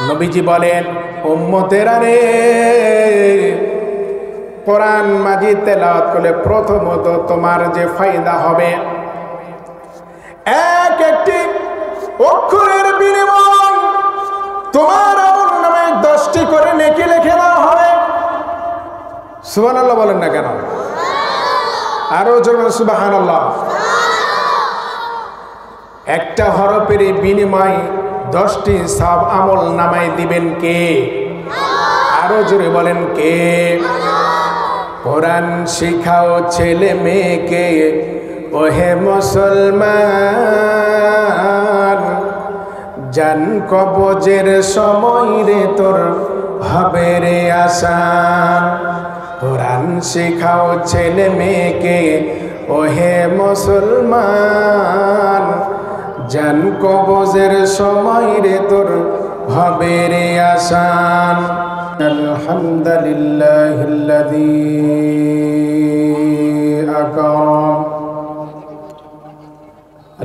নবীজি বলেন, উম্মতেরা রে, কোরআন মাজিদ তেলাওয়াত করলে প্রথমত তোমার যে ফায়দা হবে, এক একটি অক্ষরের বিনিময় তোমার আমলনামে 10টি করে নেকি লিখে দেওয়া হবে। সুবহানাল্লাহ বলেন না কেন? আরো জোরে সুবহানাল্লাহ। একটা হরফের বিনিময় 10টি সওয়াব আমল নামায় দিবেন কে? আরো জোরে বলেন কে? কোরআন শিখাও ছেলে মেয়েকে, ওহে মুসলমান, জান কবজের সময় রে তোর হবে রে আসান। কোরআন শিখাও ছেলে মেয়েকে, ওহে মুসলমান, জান কবজের সময় রে তোর হবে রে আসান। আলহামদুলিল্লাহিল্লাযী আকরাম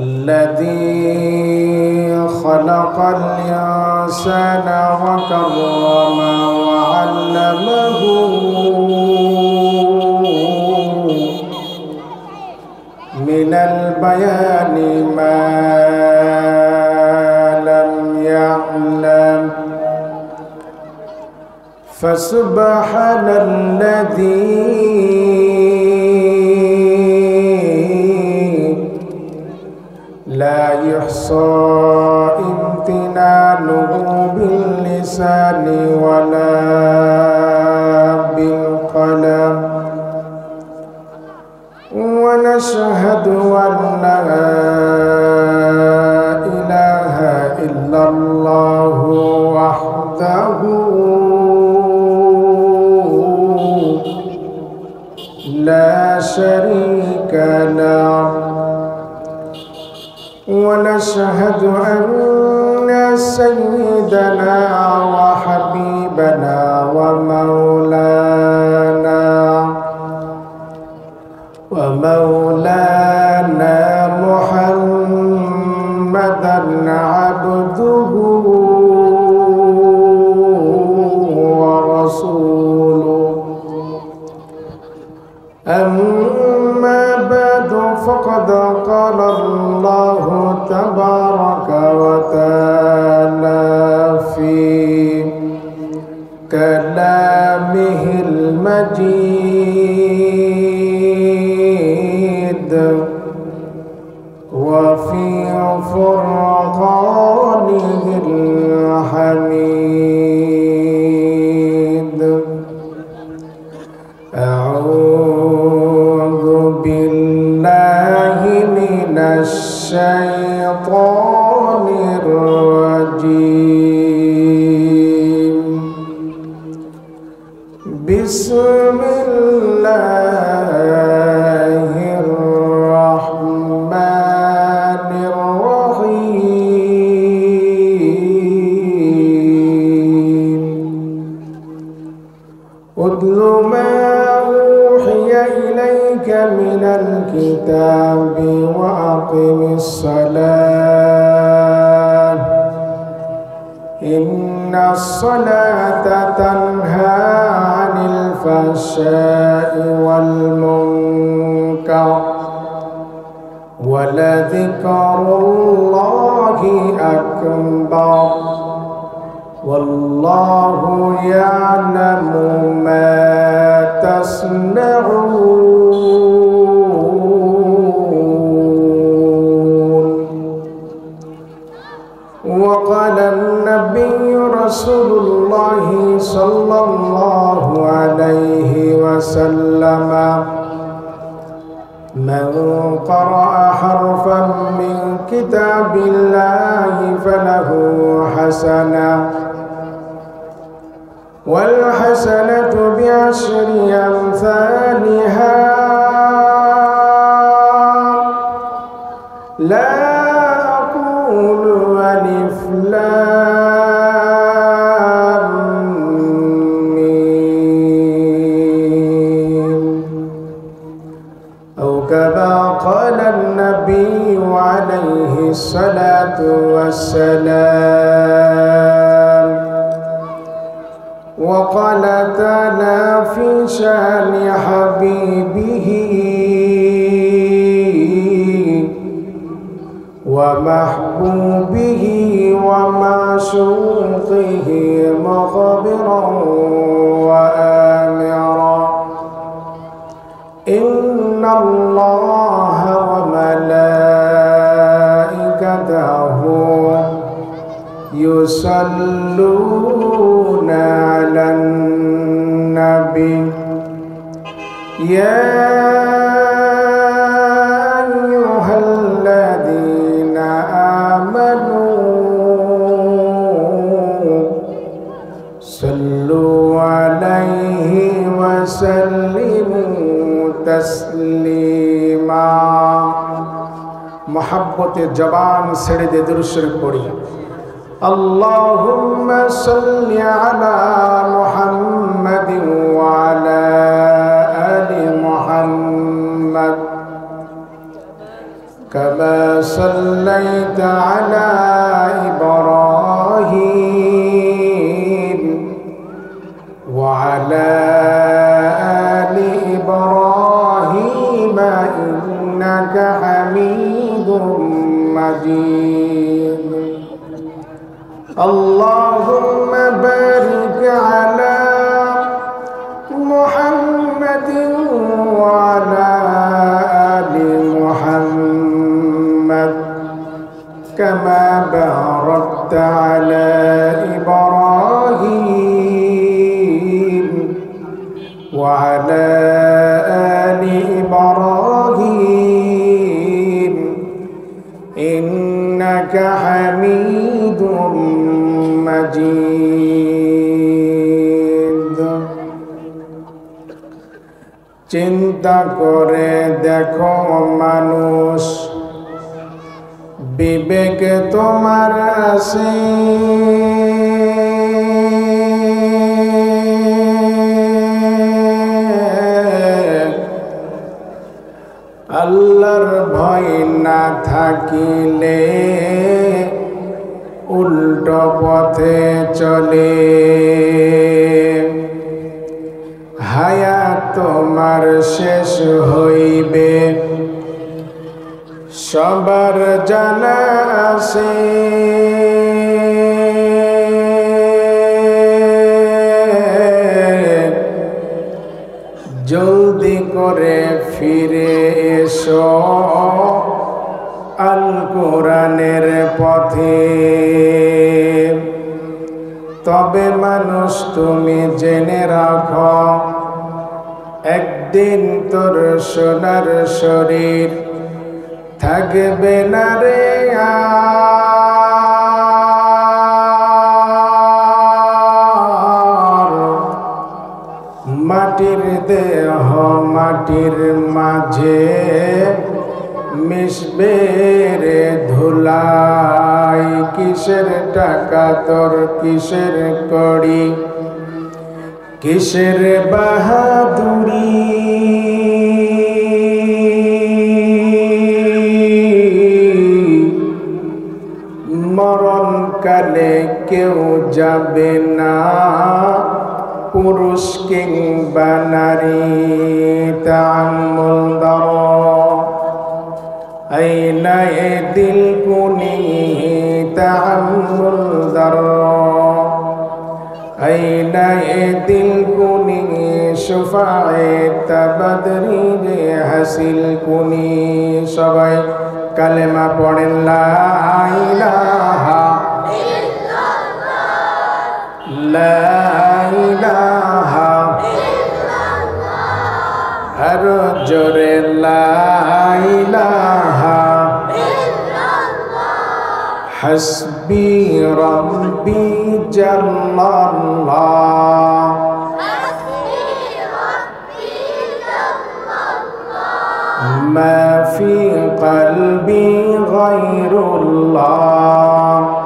الذي خلق الإنسان وكرم وعلمه من البيان ما لم يعلم فسبحان الذي لا يحصى امتنانه باللسان ولا بالقلم ونشهد أن لا إله إلا الله وحده لا شريك له ونشهد أن سيدنا وحبيبنا ومولانا محمدا عبده ورسوله أما بعد فقد قال الله تبارك وتعالى في كلامه المجيد وفي فرقانه الحميد. أعوذ بالله من الشيطان الرجيم. بسم الله الرحمن الرحيم. اتل ما أوحي إليك من الكتاب وأقم الصلاة إن الصلاة تنهى عن الفحشاء والمنكر ولذكر الله أكبر والله يعلم ما تصنعون. وقال النبي رسول الله صلى الله عليه وسلم: من قرأ حرفا من كتاب الله فله حسنة والحسنة بعشر أمثالها لا أقول ألف لام ميم أو كما قال النبي عليه الصلاة والسلام. وقال تعالى في شأن حبيبه ومحبوبه ومعشوقه مخبرا وآمرا إن الله وملائكته يصلون على النبي يا أيها الذين آمنوا صلوا عليه وسلموا تسليما محبت জবান ছেড়ে দিয়ে দুরূদ শরীফ পড়ি اللهم صل على محمد وعلى آل محمد كما صليت على إبراهيم وعلى آل إبراهيم إنك حميد مجيد اللهم بارك على محمد وعلى آل محمد كما باركت على إبراهيم وعلى آل إبراهيم إنك حميد مجيد চিন্তা করে দেখো মানুষ বিবেক তোমার আছে আল্লাহর ভয় না থাকিলে উল্টো পথে চলে হায়াত তোমার শেষ হইবে সবার জানা আছে জলদি করে ফিরে এসো আল কোরআনের পথে তবে মানুষ তুমি জেনে রাখো একদিন তোর সোনার শরীর থাকবে না রে আর মাটির দেহ মাটির মাঝে মিশবে রে ধুলাই কিসের টাকা তোর কিসের কড়ি কিসের বাহাদুরি মরণকালে কেউ যাবে না পুরুষ কিংবা নারী তাআম্মুল দারা আইনা এ দিল কুনি তাআম্মুল দারা আইনা এ দিল কুনি শুফায়ে তাবদরি রে হাসিল কুনি সবাই কালেমা পড়েন লা ইলাহা ইল্লাল্লাহ লা ইলাহা ইল্লাল্লাহ আর জোরে লা ইলাহা ইল্লাল্লাহ হাসবি রাব্বি জাল্লাল্লাহ ما في قلبي غير الله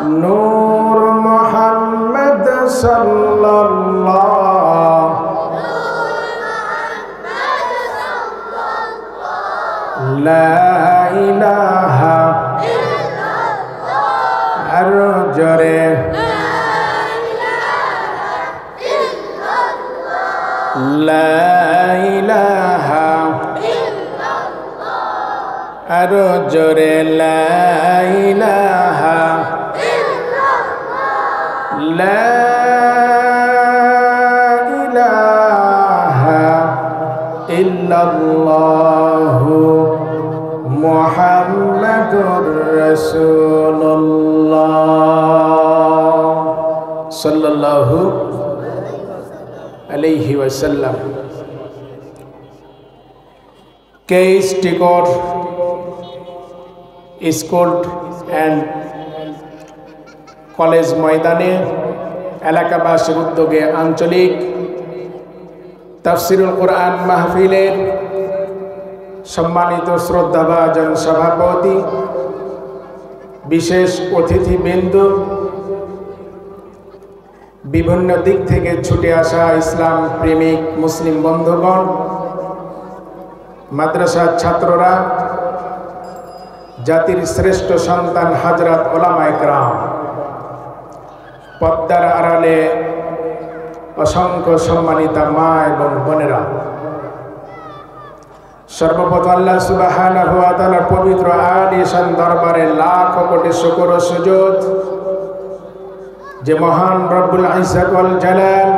نور محمد صلى الله لا إله আরো জোরে লা ইলাহা লা ইলাহা ইল্লাল্লাহু মুহাম্মাদুর রাসূলুল্লাহ সাল্লাল্লাহু আলাইহি ওয়াসাল্লাম। কেস টিকর স্কুল অ্যান্ড কলেজ ময়দানে এলাকাবাসীর উদ্যোগে আঞ্চলিক তাফসিরুল কোরআন মাহফিলের সম্মানিত শ্রদ্ধাভাজন সভাপতি, বিশেষ অতিথিবৃন্দ, বিভিন্ন দিক থেকে ছুটে আসা ইসলাম প্রেমিক মুসলিম বন্ধুগণ, মাদ্রাসার ছাত্ররা, জাতির শ্রেষ্ঠ সন্তান হাজরাত ওলামায়ে কেরাম, পর্দার আড়ালে অসংখ্য সম্মানিতা মা এবং বোনেরা, সর্বপ্রথম আল্লাহ সুবহানাহু ওয়া তাআলার পবিত্র আলিশান দরবারে লাখ কোটি শুকর ও সুজুদ যে মহান রব্বুল ইজ্জত ওয়াল জালাল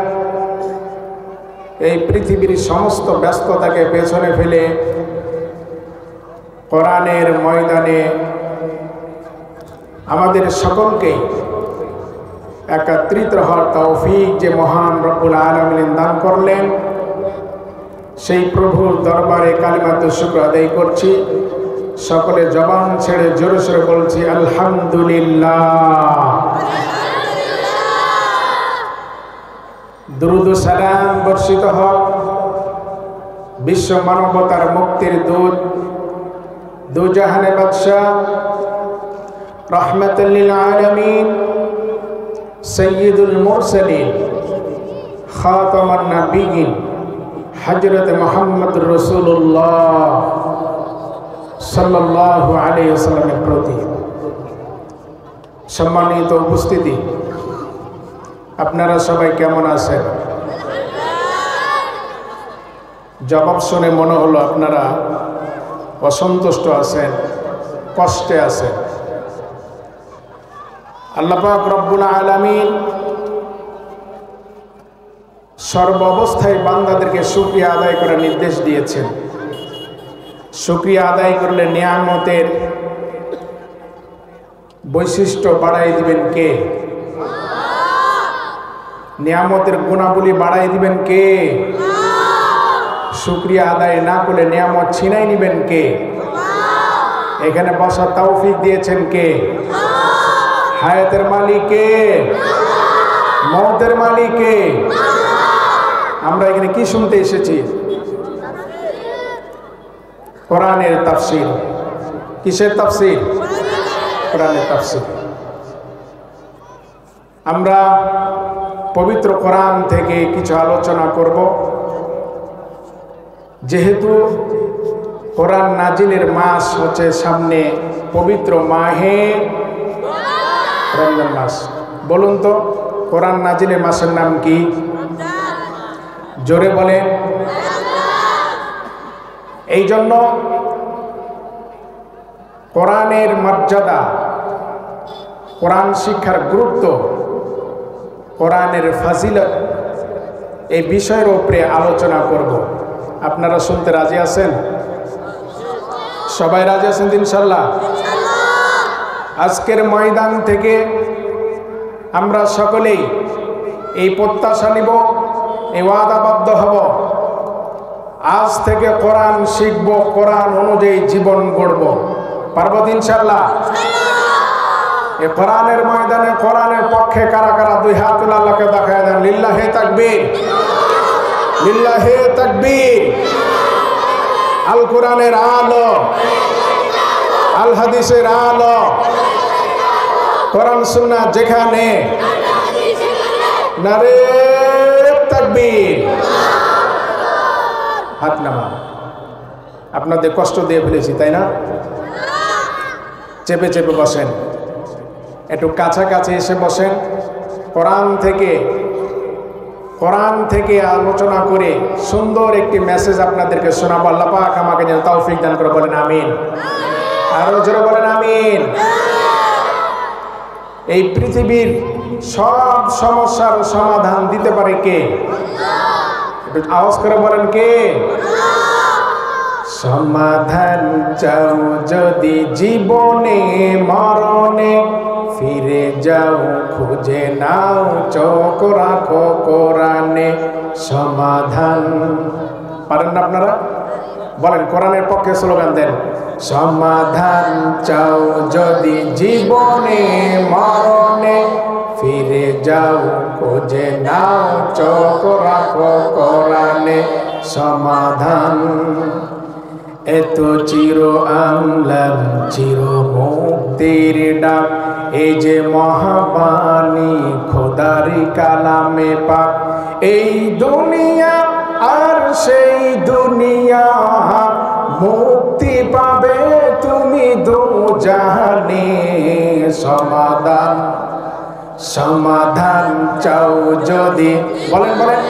এই পৃথিবীর সমস্ত ব্যস্ততাকে পেছনে ফেলে কোরআনের ময়দানে আমাদের সকলকে একত্রিত হওয়ার তৌফিক যে মহান রব্বুল আলামিন দান করলেন, সেই প্রভুর দরবারে কালিমাতু শুকর আদায় করছি। সকলে জবান ছেড়ে জোরে সোরে বলছি আলহামদুলিল্লাহ। দুরুদ ও সালাম বর্ষিত হোক বিশ্ব মানবতার মুক্তির দূত, দুজাহানে বাদশাহ, রাহমাতুল লিল আলামিন, সাইয়্যিদুল মুরসালিন, খাতামান নাবিয়্যিন হযরত মুহাম্মদুর রাসূলুল্লাহ সাল্লাল্লাহু আলাইহি ওয়াসাল্লামের প্রতি। সম্মানিত উপস্থিতি, আপনারা সবাই কেমন আছেন? জবাব শুনে মনে হলো আপনারা অসন্তুষ্ট আছেন, কষ্টে আছেন। আল্লাহ পাক রব্বুল আলামিন সর্ব অবস্থায় বান্দাদেরকে শুকরিয়া আদায় করার নির্দেশ দিয়েছেন। শুকরিয়া আদায় করলে নিয়ামতের বৈশিষ্ট্য বাড়াই দিবেন কে? নিয়ামতের গুণাবলী বাড়াই দিবেন কে? শুকরিয়া আদায় না করলে নিয়ামত ছিনাই নিবেন কে? এখানে বসার তৌফিক দিয়েছেন কে? হায়াতের মালিক কে? মওতের মালিক কে? আমরা এখানে কি শুনতে এসেছি? কোরআনের তাফসীর। কিসের তাফসীর? কোরআনের তাফসীর। আমরা পবিত্র কোরআন থেকে কিছু আলোচনা করব। যেহেতু কোরআন নাজিলের মাস হচ্ছে সামনে পবিত্র মাহে রমজান মাস। বলুন তো কোরআন নাজিলের মাসের নাম কি? জোরে বলেন। এই জন্য কোরআনের মর্যাদা, কোরআন শিক্ষার গুরুত্ব, কোরআনের ফাজিলত এই বিষয়ের উপরে আলোচনা করব। আপনারা শুনতে রাজি আছেন? সবাই রাজি আছেন ইনশাআল্লাহ? আজকের ময়দান থেকে আমরা সকলেই এই প্রত্যাশা নিব, এই ওয়াদাবদ্ধ হব, আজ থেকে কোরআন শিখব, কোরআন অনুযায়ী জীবন গড়ব। পারব ইনশাআল্লাহ? এই কোরআনের ময়দানে কোরআনের পক্ষে কারা কারা দুই হাত তুলে আল্লাহকে দেখায় দেন। লিল্লাহে তাকবীর, লিল্লাহে তাকবীর। আল কোরআনের আলো, আল হাদিসের আলো, কোরআন সুন্নাহ যেখানে, নারে তাকবীর। হাত নামান। আপনাদের কষ্ট দিয়ে ফেলেছি তাই না? চেপে চেপে বসেন, একটু কাছাকাছি এসে বসেন। কোরআন থেকে আলোচনা করে সুন্দর একটি মেসেজ আপনাদেরকে শোনাবো। আল্লাহ পাক আমাকে যেন তৌফিক দান করে, বলেন আমিন। আরো জোরে বলেন আমিন। এই পৃথিবীর সব সমস্যার সমাধান দিতে পারে কে? একটু আওয়াজ করে বলেন কে? সমাধান চাও যদি জীবনে মরণে, ফিরে যাও খুঁজে নাও চোখ রাখো কোরআনে। সমাধান পারেন না আপনারা? বলেন, কোরআনের পক্ষে স্লোগান দেন। সমাধান চাও যদি জীবনে মরণে, ফিরে যাও খুঁজে নাও চোখ রাখো কোরআনে। সমাধান এত চির আমলান চির মুক্তির ডাক, এই যে মহাবাণী খোদারি কালামে পাক। এই দুনিয়া আর সেই দুনিয়া, মুক্তি পাবে তুমি দুজাহানে। সমাধান সমাধান চাও যদি, বলেন বলেন,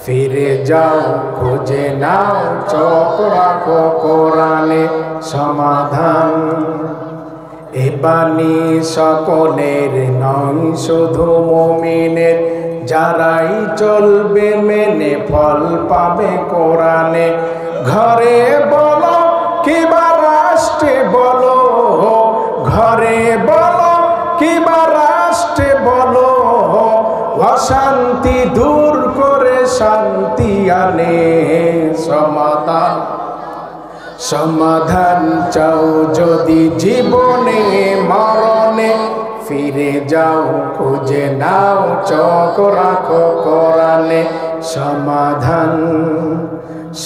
ফিরে যাও খুঁজে নাও চোখ রাখো কোরআনে। সমাধান এ বাণী সকলের নয় শুধু মুমিনের, যারাই চলবে মেনে ফল পাবে কোরআনে। ঘরে বলো কিবা রাষ্ট্রে বলো, ঘরে বলো কিবা রাষ্ট্রে বলো, অশান্তি দূর করে শান্তি আনে। সমাধান সমাধান চাও যদি জীবনে মরণে, ফিরে যাও খুঁজে নাও চোখ রাখো কোরআনে। সমাধান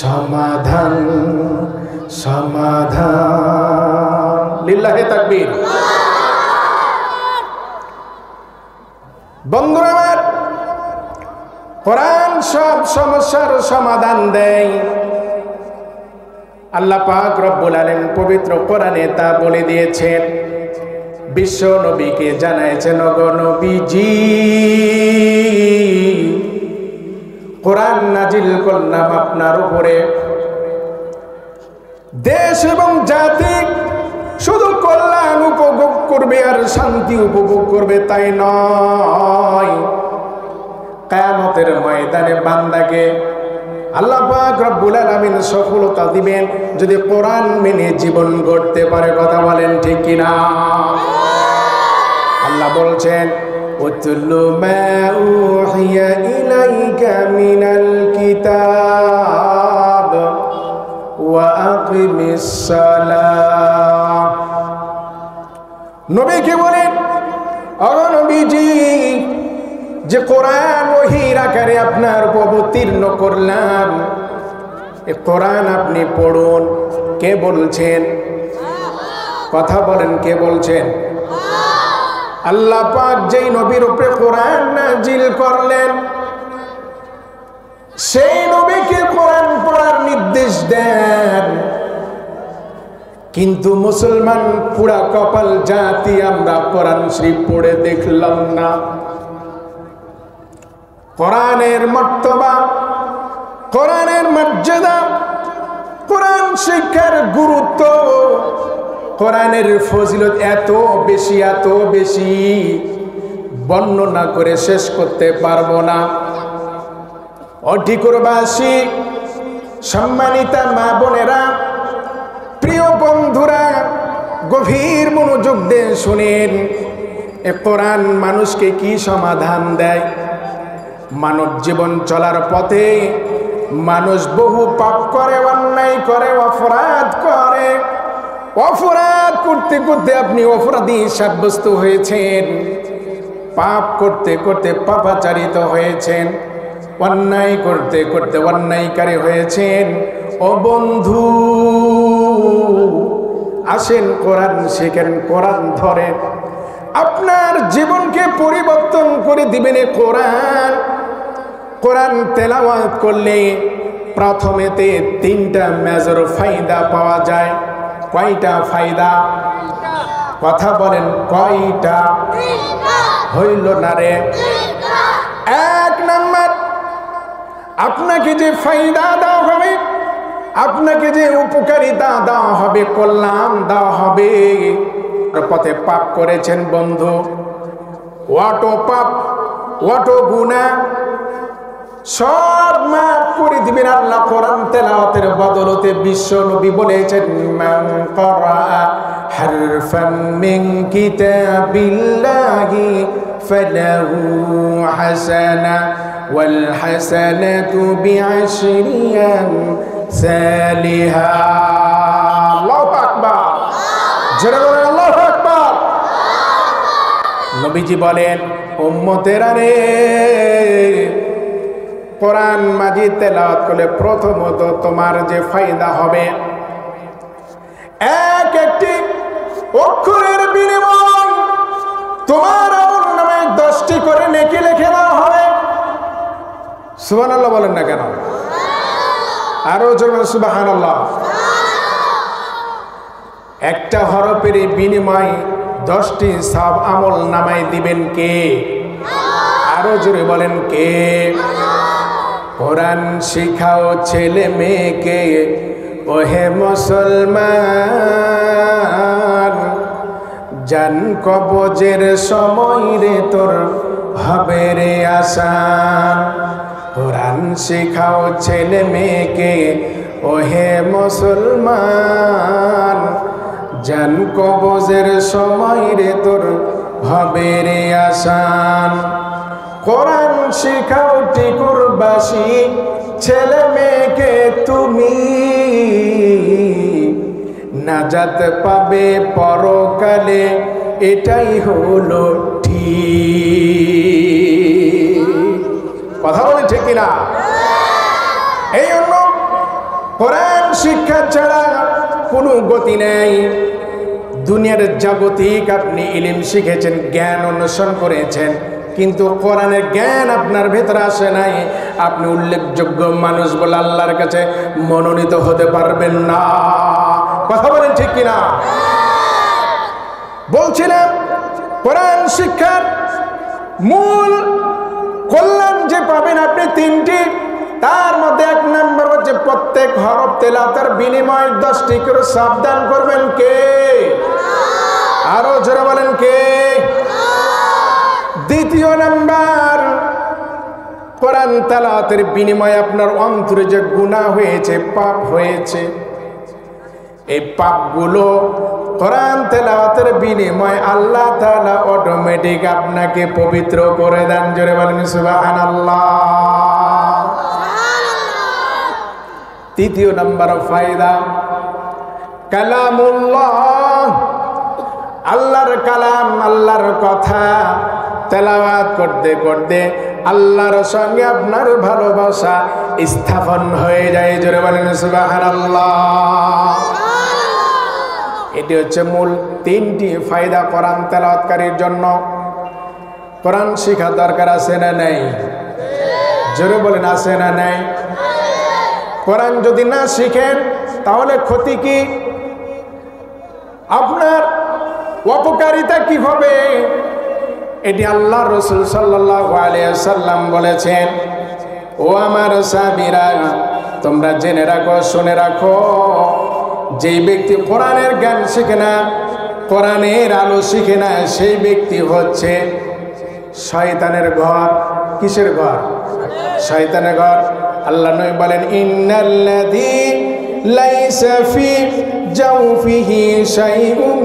সমাধান সমাধান। লিল্লাহে তাকবীর। বন্ধুরা আমার, কোরআন সব সমস্যার সমাধান দেয়। আল্লাহ পাক রব্বুল আলামিন পবিত্র কোরআনে তা বলে দিয়েছেন। বিশ্ব নবীকে জানাইছেন, ওগো নবীজি, কোরআন নাজিল করলাম আপনার উপরে। দেশ এবং জাতি শুধু কল্যাণ উপভোগ করবে আর শান্তি উপভোগ করবে তাই নয়, কিয়ামতের ময়দানে বান্দাকে আল্লাহ পাক রব্বুল আলামিন সফলতা দিবেন যদি কোরআন মেনে জীবন গড়তে পারে। কথা বলেন ঠিক কিনা? আল্লাহ বলছেন, উতলু মা উহিয়া ইলাইকা মিনাল কিতাব ওয়া আকিমিস সালাহ। নবীকে বলেন, ও নবীজি, যে কোরআন ওহীর আকারে আপনার উপর অবতীর্ণ করলাম, এ কোরআন আপনি পড়ুন। কে বলছেন? কথা বলেন, কে বলছেন? আল্লাহ পাক যেই নবীর উপরে কোরআন নাজিল করলেন, সেই নবীকে কোরআন পড়ার নির্দেশ দেন। কিন্তু মুসলমান পুরা কপাল জাতি আমরা কোরআন শরীফ পড়ে দেখলাম না। কোরআনের মর্তবা, কোরআনের মর্যাদা, কোরআন শিক্ষার গুরুত্ব, কোরআনের ফজিলত এত বেশি, এত বেশি, বর্ণনা করে শেষ করতে পারবো না। অধিকরবাসী, সম্মানিতা মা বোনেরা, প্রিয় বন্ধুরা, গভীর মনোযোগ দিয়ে শুনেন। এ কোরআন মানুষকে কি সমাধান দেয়? মানব জীবন চলার পথে মানুষ বহু পাপ করে, অন্যায় করে, অপরাধ করে। অপরাধ করতে করতে আপনি অপরাধী সাব্যস্ত হয়েছেন, পাপ করতে করতে পাপাচারিত হয়েছেন, অন্যায় করতে করতে অন্যায়কারী হয়েছেন। ও বন্ধু, আসেন কোরআন শিখেন, কোরআন ধরেন, আপনার জীবনকে পরিবর্তন করে দিবেন কোরআন। কোরআন তেলাওয়াত করলে প্রথমেতে 3টা মেজর ফায়দা পাওয়া যায়। কয়টা ফায়দা? কথা বলেন, কয়টা? হইল না রে? 1 নাম্বার, আপনাকে যে ফায়দা দেওয়া হবে, আপনাকে যে উপকারিতা দেওয়া হবে, কল্যাণ দেওয়া হবে, পথে পাপ করেছেন বন্ধু, ওয়াটো পাপ ওয়াটো গুনাহ সব মাফ করে দিবেন আল্লাহ। কোরআন তেলাওয়াতের বদলতে বিশ্ব নবী বলেছেন, মান ক্বারা হারফাম মিন কিতাবিল্লাহি ফালাহু হাসানা ওয়াল হাসানাতু বিআশরি আমসালিহা। আল্লাহু আকবার, জোরে বলেন আল্লাহু আকবার। নবীজি বলেন, উম্মতেরা রে, কোরআন মাজিদ তেলাওয়াত করলে প্রথমত তোমার যে ফায়দা হবে, এক একটি অক্ষরের বিনিময় তোমার আমলনামায় 10টি করে নেকি লিখে দেওয়া হবে। সুবহানাল্লাহ বলেন না কেন? আরো জোরে সুবহানাল্লাহ। একটা হরফের বিনিময় 10টি সব আমল নামায় দিবেন কে? আরো জোরে বলেন কে? কোরআন শিখাও ছেলে মেয়েকে, ওহে মুসলমান, জান কবজের সময় রে তোর হবে রে আসান। কোরআন শিখাও ছেলে মেয়েকে, ওহে মুসলমান, জান কবজের সময় রে তোর হবে রে আসান। কোরআন শিখাও টিকুরবাসী ছেলে মেয়েকে, তুমি নাজাত পাবে পরকালে, এটাই হলো ঠিক। কথা বলে ঠিক কিনা? এই জন্য কোরআন শিক্ষা ছাড়া কোনো গতি নেই। দুনিয়ার জাগতিক আপনি ইলম শিখেছেন, জ্ঞান অন্বেষণ করেছেন, কিন্তু কোরআনের জ্ঞান আপনার ভেতরে আসে নাই। আপনি উল্লেখযোগ্য মানুষ বলে আল্লাহর কাছে মনোনীত হতে পারবেন না। কথা বলেন ঠিক কিনা? বলছিলাম, কোরআন শিক্ষার মূল কল্যাণ যে পাবেন আপনি 3টি, তার মধ্যে 1 নম্বর হচ্ছে প্রত্যেক হরফ তেলাওয়াতের বিনিময় 10টি করে সাবধান করবেন কে? আরো জোরে বলেন কে? 2য় নাম্বার, কোরআন তেলাওয়াতের বিনিময়ে আপনার অন্তরে যে গুনাহ হয়েছে, পাপ হয়েছে, এই পাপগুলো কোরআন তেলাওয়াতের বিনিময়ে আল্লাহ তাআলা অটোমেটিক আপনাকে পবিত্র করে দেন। জোরে বলেন সুবহানাল্লাহ। 3য় নাম্বার ফায়দা, কালামুল্লাহ, আল্লাহর কালাম, আল্লাহর কথা তেলাওয়াত করতে করতে আল্লাহর সঙ্গে আপনার ভালোবাসা স্থাপন হয়ে যায়। জোরে বলেন সুবহানাল্লাহ। এটি হচ্ছে মূল 3টি ফায়দা কোরআন তেলাওয়াতকারীর জন্য। কোরআন শেখা দরকার আছে না নাই? জোরে বলেন আছে না নাই? কোরআন যদি না শিখেন তাহলে ক্ষতি কি? আপনার অপকারিতা কি হবে? এটি আল্লাহ রাসূল সাল্লাল্লাহু আলাইহি ওয়াসাল্লাম বলেছেন, ও আমার সাহাবীরা, তোমরা জেনে রাখো, শুনে রাখো, যেই ব্যক্তি কোরআনের জ্ঞান শিখে না, কোরআনের আলো শিখে না, সেই ব্যক্তি হচ্ছে শয়তানের ঘর। কিসের ঘর? শয়তানের ঘর। আল্লাহ নবী বলেন, ইন্নাল্লাযী লাইসা ফি জাওফিহি শাইউম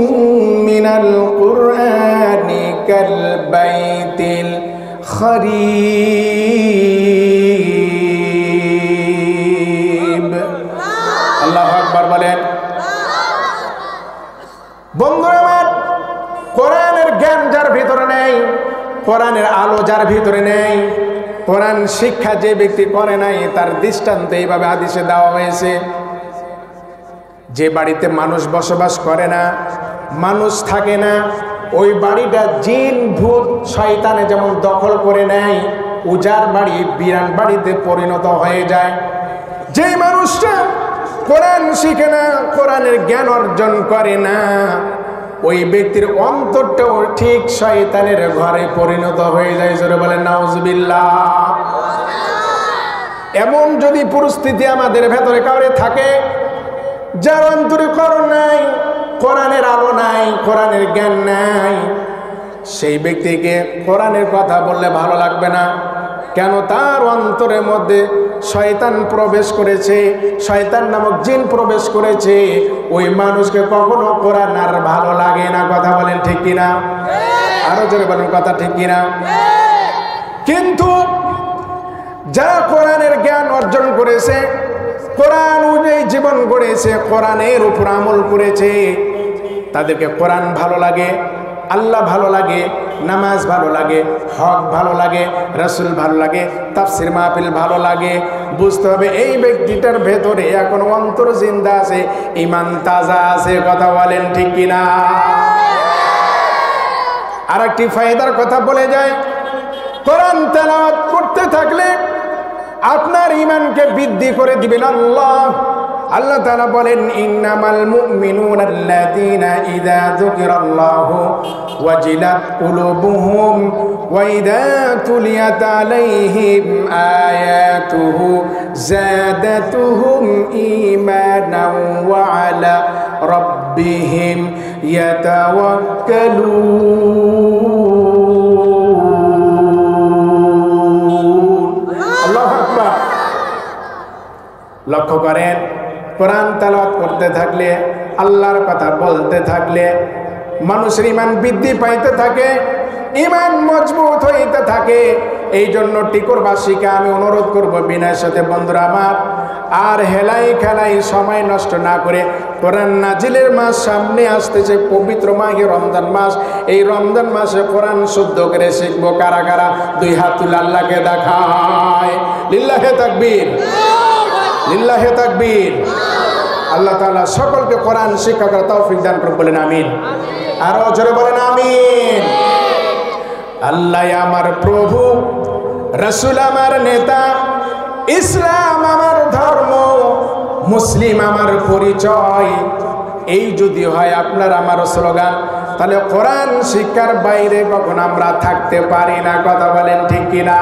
মিনাল কুরআনি কাল বাইতিল খরিব। আল্লাহু আকবার বলেন। বন্ধুরা আমার, কোরআনের জ্ঞান যার ভিতরে নেই, কোরআনের আলো যার ভিতরে নেই, কোরআন শিক্ষা যে ব্যক্তি করে নাই, তার দৃষ্টান্ত এইভাবে হাদিসে দেওয়া হয়েছে। যে বাড়িতে মানুষ বসবাস করে না, মানুষ থাকে না, ওই বাড়িটা জিন ভূত শয়তানে যেমন দখল করে নেয়, উজাড় বাড়ি বিরান বাড়িতে পরিণত হয়ে যায়। যে মানুষটা কোরআন শিখে না, কোরআনের জ্ঞান অর্জন করে না, ওই ব্যক্তির অন্তরটাও ঠিক শয়তানের ঘরে পরিণত হয়ে যায়। জোরে বলেন নাউজুবিল্লাহ। এমন যদি পরিস্থিতি আমাদের ভেতরে কাউরে থাকে, যার অন্তরে কোরআন নাই, কোরআনের আলো নাই, কোরআনের জ্ঞান নাই, সেই ব্যক্তিকে কোরআনের কথা বললে ভালো লাগবে না। কেন? তার অন্তরের মধ্যে শয়তান প্রবেশ করেছে, শয়তান নামক জিন প্রবেশ করেছে। ওই মানুষকে কখনো কোরআন আর ভালো লাগে না। কথা বলেন ঠিক কিনা? আরো জোরে বলেন কথা ঠিক কিনা? কিন্তু যারা কোরআনের জ্ঞান অর্জন করেছে, কোরআন অনুযায়ী জীবন গড়েছে, কোরআনের উপর আমল করেছে, তাদেরকে কোরআন ভালো লাগে, আল্লাহ ভালো লাগে, নামাজ ভালো লাগে, হক ভালো লাগে, রাসূল ভালো লাগে, তাফসীর মাহফিল ভালো লাগে। বুঝতে হবে এই ব্যক্তিটার ভেতরে এখন অন্তর জিন্দা আছে, ঈমান তাজা আছে। কথা বলেন ঠিক কিনা? আর একটি ফায়দার কথা বলে যায়, কোরআন তেলাওয়াত করতে থাকলে আপনার ঈমানকে বৃদ্ধি করে দিবেন আল্লাহ। আল্লাহ তাআলা বলেন, ইন্নামাল মুমিনুনা আল্লাযীনা ইযা যুকিরাল্লাহু ওয়াজিলাত কুলুবুহুম ওয়া ইযা তুলিয়াত আলাইহিম আয়াতুহু যাদাতুহুম ঈমানান ওয়া আলা রাব্বিহিম ইয়াতাওয়াক্কালুন। আল্লাহু আকবার। লক্ষ্য করেন, কোরআন তেলাওয়াত করতে থাকলে, আল্লাহর কথা বলতে থাকলে মানুষের ঈমান বৃদ্ধি পাইতে থাকে, ঈমান মজবুত হইতে থাকে। এই জন্য টিকুরবাসীকে আমি অনুরোধ করব, বিনয়ের সাথে বন্ধুরা আমার, আর হেলাই খেলাই সময় নষ্ট না করে, কোরআন নাজিলের মাস সামনে আসতেছে, পবিত্র মাহে রমজান মাস। এই রমজান মাসে কোরআন শুদ্ধ করে শিখবো। কারা কারা? দুই হাত তুলে আল্লাহকে দেখায়। লিল্লাহে তাকবীর, লিল্লাহে তাকবীর। আল্লাহ তাআলা সকলকে কোরআন শিক্ষা করার তৌফিক দান করুন, বলেন আমিন। আরো জোরে বলেন আমিন। আল্লাহ আমার প্রভু, রাসূল আমার নেতা, ইসলাম আমার ধর্ম, মুসলিম আমার পরিচয়। এই যদি হয় আপনার আমার স্লোগান, তাহলে কোরআন শিক্ষার বাইরে কখন আমরা থাকতে পারি না। কথা বলেন ঠিক কিনা?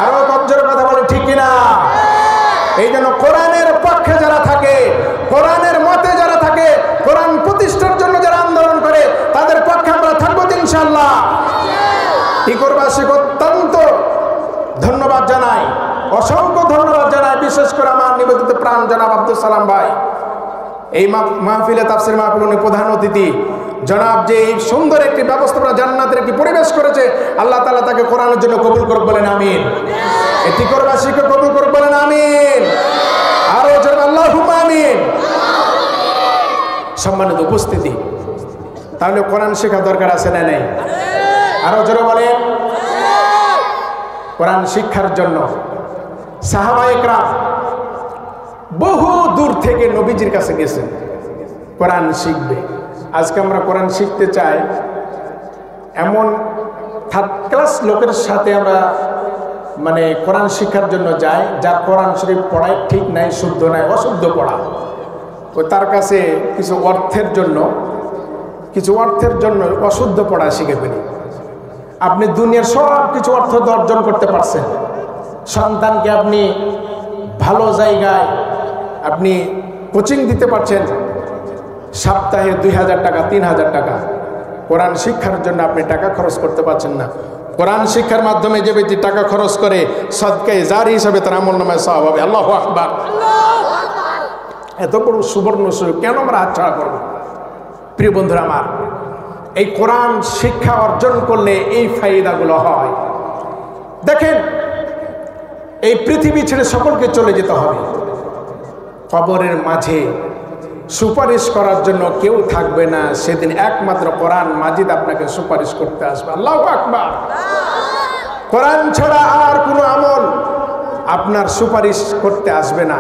আরো জোরে কথা বলেন ঠিক কিনা? এই জন্য কোরআনের পক্ষে যারা থাকে, কোরআনের মতে যারা থাকে, কোরআন প্রতিষ্ঠার জন্য যারা আন্দোলন করে, তাদের পক্ষে আমরা থাকবো ইনশাআল্লাহ। টিকুরবাসীকে অত্যন্ত ধন্যবাদ জানাই, অসংখ্য ধন্যবাদ জানাই। বিশেষ করে আমার নিবেদিত প্রাণ জনাব আব্দুল সালাম ভাই, এই মাহফিলে তাফসীর মাহফিল উনি প্রধান অতিথি। জনাব যে এই সুন্দর একটি ব্যবস্থাপনা, জান্নাতের একটি পরিবেশ করেছে, আল্লাহ তাআলা তাকে কোরআনের জন্য কবুল করুক, বলেন আমিন। এই টিকুরবাসীকে কবুল করুক, বলেন আমিন। আরো জোরে আল্লাহুম্মা আমিন। সম্মানিত উপস্থিতি, তাহলে কোরআন শেখা দরকার আছে না নেই? আরো জোরে বলেন। কোরআন শিক্ষার জন্য সাহাবায়ে কেরাম বহু দূর থেকে নবীজির কাছে গেছেন কোরআন শিখবে। আজকে আমরা কোরআন শিখতে চাই, এমন থার্ড ক্লাস লোকের সাথে আমরা মানে কোরআন শিক্ষার জন্য যাই, যার কোরআন শরীফ পড়ায় ঠিক নাই, শুদ্ধ নাই, অশুদ্ধ পড়া। ও তার কাছে কিছু অর্থের জন্য অশুদ্ধ পড়া শিখে ফেলি। আপনি দুনিয়ার সব কিছু অর্থ অর্জন করতে পারছেন, সন্তানকে আপনি ভালো জায়গায় আপনি কোচিং দিতে পারছেন, সপ্তাহে 2000 টাকা 3000 টাকা। কোরআন শিক্ষার জন্য আপনি টাকা খরচ করতে পারছেন না। কোরআন শিক্ষার মাধ্যমে যে ব্যক্তি টাকা খরচ করে, সদকায়ে জারি হিসাবে তার আমলনামায় সওয়াব হবে। আল্লাহু আকবার। এত বড় সুবর্ণ সুযোগ কেন আমরা হাতছাড়া করব? প্রিয় বন্ধুরা আমার, এই কোরআন শিক্ষা অর্জন করলে এই ফায়দাগুলো হয়। দেখেন, এই পৃথিবী ছেড়ে সকলকে চলে যেতে হবে। কবরের মাঝে সুপারিশ করার জন্য কেউ থাকবে না। সেদিন একমাত্র কোরআন মাজিদ আপনাকে সুপারিশ করতে আসবে। আল্লাহু আকবার। কোরআন ছাড়া আর কোনো আমল আপনার সুপারিশ করতে আসবে না,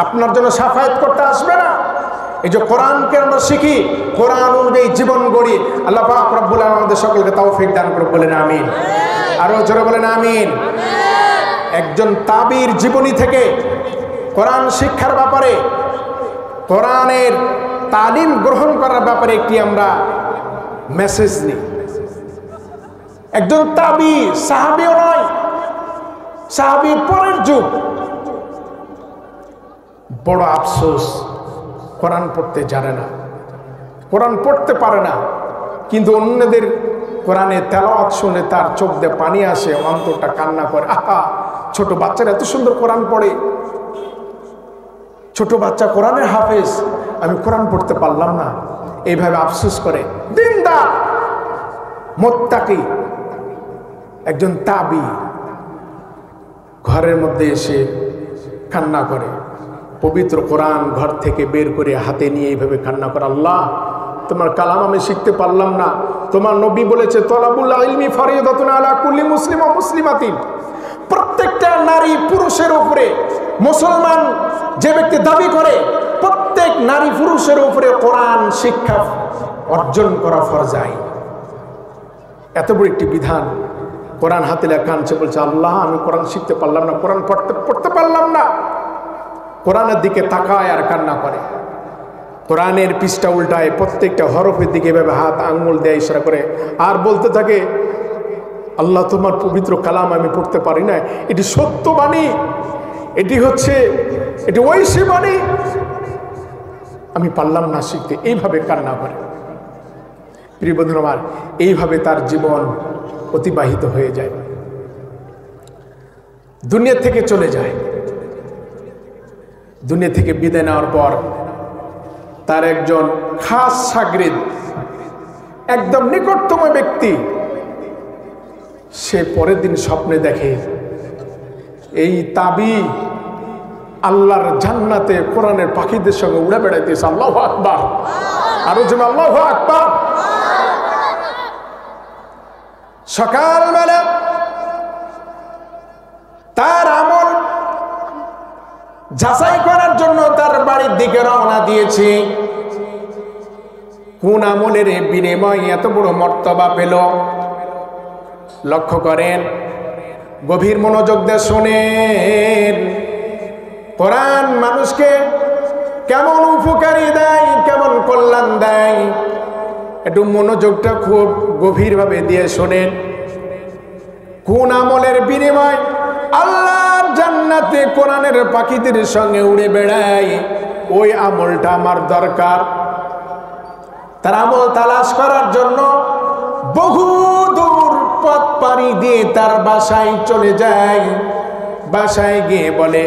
আপনার জন্য শাফায়াত করতে আসবে না। এই যে কোরআনকে আমরা শিখি, কোরআন অনুযায়ী জীবন গড়ি, আল্লাহ পাক রব্বুল আলামিন আমাদের সকলকে তৌফিক দান করুন, বলেন আমিন। আরো জোরে বলেন আমিন। একজন তাবির জীবনী থেকে কোরআন শিক্ষার ব্যাপারে, কোরআনের তালিম গ্রহণ করার ব্যাপারে একটি আমরা মেসেজ নিই। একজন তাবি, সাহাবীও নয়, সাহাবীর পরের যুগ। বড় আফসোস, কোরআন পড়তে জানে না, কোরআন পড়তে পারে না, কিন্তু অন্যদের কোরআনে তেলাওয়াত শুনে তার চোখ দিয়ে পানি আসে, অন্তরটা কান্না করে। আহা, ছোট বাচ্চারা এত সুন্দর কোরআন পড়ে, ছোট বাচ্চা কোরআনের হাফেজ, আমি কোরআন পড়তে পারলাম না, এইভাবে আফসোস করে। দিনদার মুত্তাকি একজন তাবি ঘরের মধ্যে এসে কান্না করে, পবিত্র কোরআন ঘর থেকে বের করে হাতে নিয়ে এইভাবে কান্না করে, আল্লাহ তোমার কালাম আমি শিখতে পারলাম না। তোমার নবী বলেছে তলাবুল ইলমি ফরিদাতুন আলা কুল্লি মুসলিম ওয়া মুসলিমাতিন, প্রত্যেকটা নারী পুরুষের উপরে, মুসলমান যে ব্যক্তি দাবি করে প্রত্যেক নারী পুরুষের উপরে কোরআন শিক্ষা অর্জন করা ফরজ। এত বড় একটি বিধান, কোরআন হাতে কানছে, বলছে আল্লাহ আমি কোরআন শিখতে পারলাম না, কোরআন পড়তে পারলাম না। কোরআনের দিকে তাকায় আর কান্না করে, কোরআনের পৃষ্ঠা উল্টায়, প্রত্যেকটা হরফের দিকে এভাবে হাত আঙ্গুল দেয়, ইশারা করে, আর বলতে থাকে আল্লাহ তোমার পবিত্র কালাম আমি পড়তে পারি না, এটি সত্য বাণী, এটি ঐশী বাণী, আমি পারলাম না শিখতে। এইভাবে কান্না করে। প্রিয় বন্ধুরা আমার, এইভাবে তার জীবন অতিবাহিত হয়ে যায়, দুনিয়া থেকে চলে যায়। দুনিয়া থেকে বিদায় নেওয়ার পর তার একজন খাস শাগরিদ, একদম নিকটতম ব্যক্তি, সে পরের দিন স্বপ্নে দেখে এই তাবি আল্লাহর জান্নাতে কোরআনের পাখিদের সঙ্গে উড়ে বেড়াইতেছে। আল্লাহু আকবার, আরো জন্য আল্লাহু আকবার। সকালবেলা তার আমল যাচাই করার জন্য তার বাড়ির দিকে রওনা দিয়েছে। কোন আমলের বিনিময়ে এত বড় মর্তবা পেল? লক্ষ্য করেন, গভীর মনোযোগ দিয়ে শোনেন। কোরআন মানুষকে কেমন উপকারী দেয়, কেমন কল্যাণ দেয়, একটু মনোযোগটা খুব গভীরভাবে দিয়ে শোনেন। কোন আমলের বিনিময় আল্লাহর জান্নাতে কোরআনের পাখিদের সঙ্গে উড়ে বেড়ায়, ওই আমলটা আমার দরকার। তার আমল তালাশ করার জন্য বহু দূর পথ পাড়ি দিয়ে তার বাসায় চলে যায়। বাসায় গিয়ে বলে,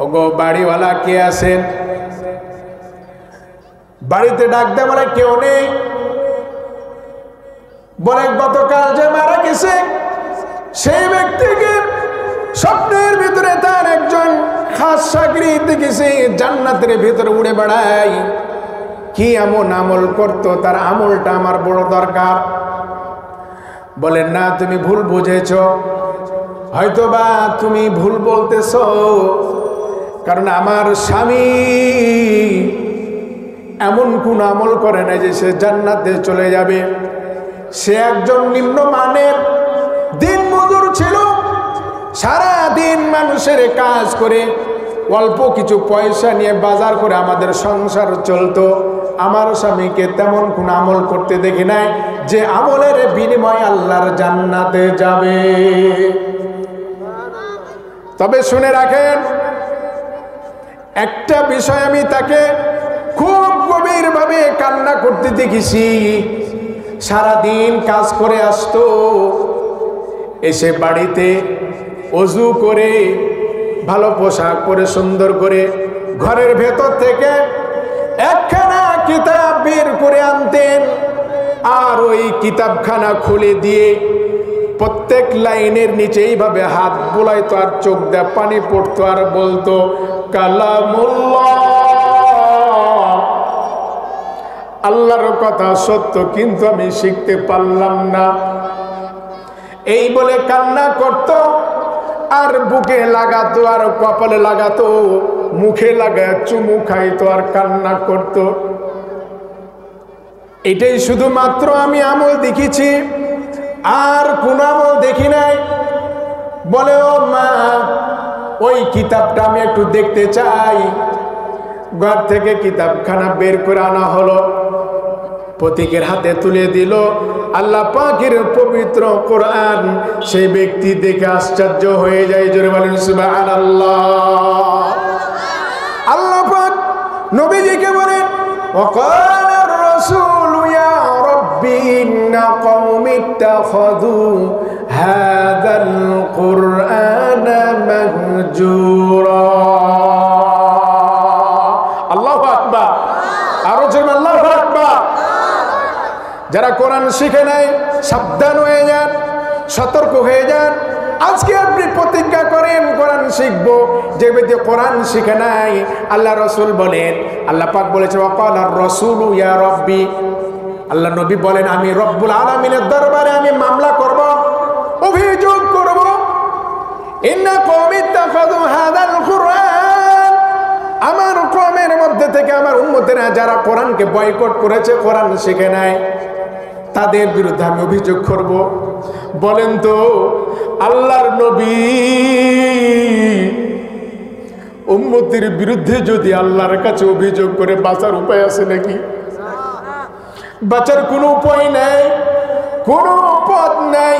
ওগো বাড়িওয়ালা কে আছেন? বাড়িতে ডাক দেয়, বলে কেউ নেই। বলে গতকাল যে মারা গেছে সেই ব্যক্তিকে স্বপ্নের ভিতরে তার একজন খাস শাগরিদ দেখেছে জান্নাতের ভিতরে উড়ে বেড়ায়। কি এমন আমল করতো, তার আমলটা আমার বড় দরকার। বলেন না, তুমি ভুল বুঝেছ, হয়তোবা তুমি ভুল বলতেছ, কারণ আমার স্বামী এমন কোন আমল করে না যে সে জান্নাতে চলে যাবে। সে একজন নিম্নমানের দিনমজুর ছিল, সারা দিন মানুষের কাজ করে অল্প কিছু পয়সা নিয়ে বাজার করে আমাদের সংসার চলতো। আমার স্বামীকে তেমন কোন আমল করতে দেখি নাই যে আমলের বিনিময়ে আল্লাহর জান্নাতে যাবে। তবে শুনে রাখেন, একটা বিষয় আমি তাকে খুব গভীরভাবে কান্না করতে দেখেছি। সারাদিন কাজ করে আসতো, এসে বাড়িতে ওযু করে ভালো পোশাক পরে সুন্দর করে ঘরের ভেতর থেকে একখানা কিতাব বের করে আনতেন, আর ওই কিতাবখানা খুলে দিয়ে প্রত্যেক লাইনের নিচে এইভাবে হাত বুলাইতো, আর চোখ দিয়ে পানি পড়তো, আর বলতো কালামুল্লাহ, আল্লাহর কথা সত্য, কিন্তু আমি শিখতে পারলাম না। এই বলে কান্না করত, আর বুকে লাগাতো, আর কপালে লাগাতো, মুখে লাগায় চুমু খাইতো, আর কান্না করত। এটাই শুধুমাত্র আমি আমল দেখেছি, আর কোন আমল দেখি নাই। বলে, ও মা, ওই কিতাবটা আমি একটু দেখতে চাই। ঘর থেকে কিতাবখানা বের করে আনা হলো। প্রতীকের হাতে তুলে দিল আল্লাহ পাকের পবিত্র কোরআন। সেই ব্যক্তি দেখে আশ্চর্য হয়ে যায়, জোরে বলেন সুবহানাল্লাহ। আল্লাহ পাক নবীজিকে বলেন وقال الرسول يا رب إن قوم اتخذوا هذا القرآن مهجورا। আল্লাহু আকবার, আরো জোরে আল্লাহু আকবার। যারা কোরআন শিখে নাই সাবধান হয়ে যান, সতর্ক হয়ে যান। আজকে আপনি প্রতিজ্ঞা করেন কোরআন শিখবো, যে ব্যক্তি কোরআন শিখে নাই, আল্লাহ রসুল বলেন, আল্লাহ পাক বলেছে ওয়াকালার রাসূলু ইয়া রাব্বি, আল্লাহ নবী বলেন আমি রব্বুল আলামিনের দরবারে আমি মামলা করব, অভিযোগ করব। ইন্না কওমি ইত্তাখাযু হাযাল কুরআন, আমার কওমের মধ্যে থেকে আমার উম্মতেরা যারা কোরআনকে বয়কট করেছে, কোরআন শিখে নাই, তাদের বিরুদ্ধে আমি অভিযোগ করব। বলেন তো আল্লাহর নবী উম্মতের বিরুদ্ধে যদি আল্লাহর কাছে অভিযোগ করে বাঁচার উপায় আছে নাকি? বাঁচার কোনো উপায় নাই, কোনো পথ নাই।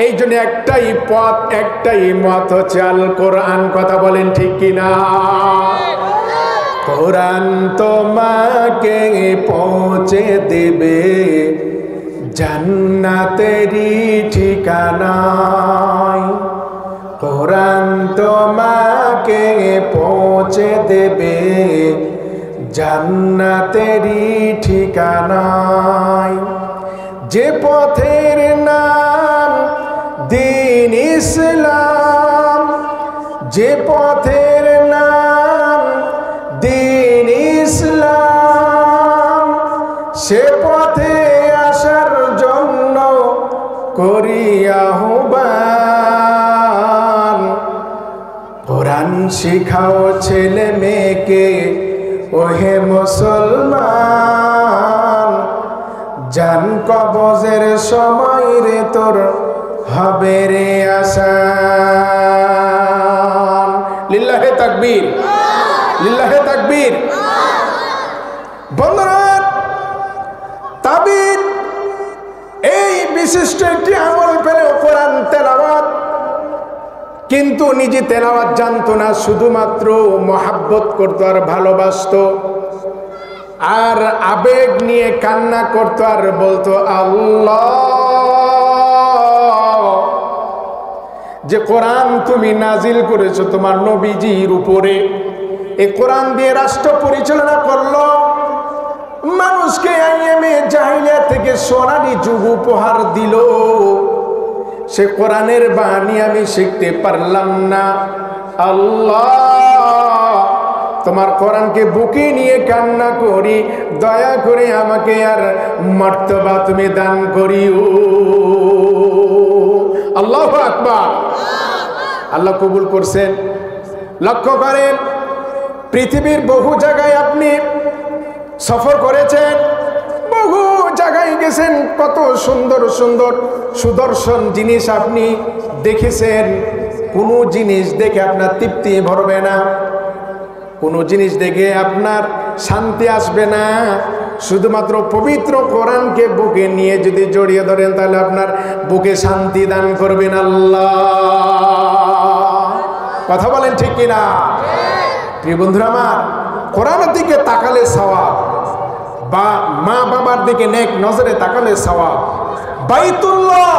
এই জন্য একটাই পথ, একটাই মত হচ্ছে আল কোরআন। কথা বলেন ঠিক কিনা? কোরআন তোমাকে পৌঁছে দেবে জান্নাতেরই ঠিকানায়। কোরআন তোমাকে পৌঁছে দেবে জান্নাতেরই ঠিকানায়। যে পথের নাম দ্বীন ইসলাম, যে পথের নাম দ্বীন ইসলাম, সে পথে আসার জন্য করি আহ্বান। কোরআন শিখাও ছেলে মেয়েকে ওহে মুসলমান, জান কবজের সময় রে তোর হবে রে আসান। লিল্লাহে তাকবীর, লিল্লাহে তাকবীর। বন্ধুরা, তাবির এই বিশিষ্ট একটি আমল পেল কোরআন তেলাওয়াত, কিন্তু নিজে তেলাওয়াত জানতো না, শুধুমাত্র মহাব্বত করতো আর ভালোবাসতো, আর আবেগ নিয়ে কান্না করতো আর বলতো আল্লাহ, যে কোরআন তুমি নাজিল করেছো তোমার নবীজির উপরে, এই কোরআন দিয়ে রাষ্ট্র পরিচালনা করলো, মানুষকে আইএমএ জাহিলিয়া থেকে সোনালী যুগ উপহার দিল, সে কোরআনের বাণী আমি শিখতে পারলাম না। আল্লাহ, তোমার কোরআনকে বুকে নিয়ে কান্না করি, দয়া করে আমাকে আর মর্তবা তুমি দান করিও। আল্লাহু আকবার। আল্লাহ কবুল করছেন। লক্ষ্য করেন, পৃথিবীর বহু জায়গায় আপনি সফর করেছেন, বহু জায়গায় গেছেন, কত সুন্দর সুন্দর সুদর্শন জিনিস আপনি দেখেছেন। কোনো জিনিস দেখে আপনার তৃপ্তি ভরবে না, কোনো জিনিস দেখে আপনার শান্তি আসবে না। শুধুমাত্র পবিত্র কোরআনকে বুকে নিয়ে যদি জড়িয়ে ধরেন, তাহলে আপনার বুকে শান্তি দান করবেন আল্লাহ। কথা বলেন ঠিক কিনা? প্রিয় বন্ধুরা আমার, কোরআনের দিকে তাকালে সওয়াব, বা মা বাবার দিকে নেক নজরে তাকালে সওয়াব, বাইতুল্লাহ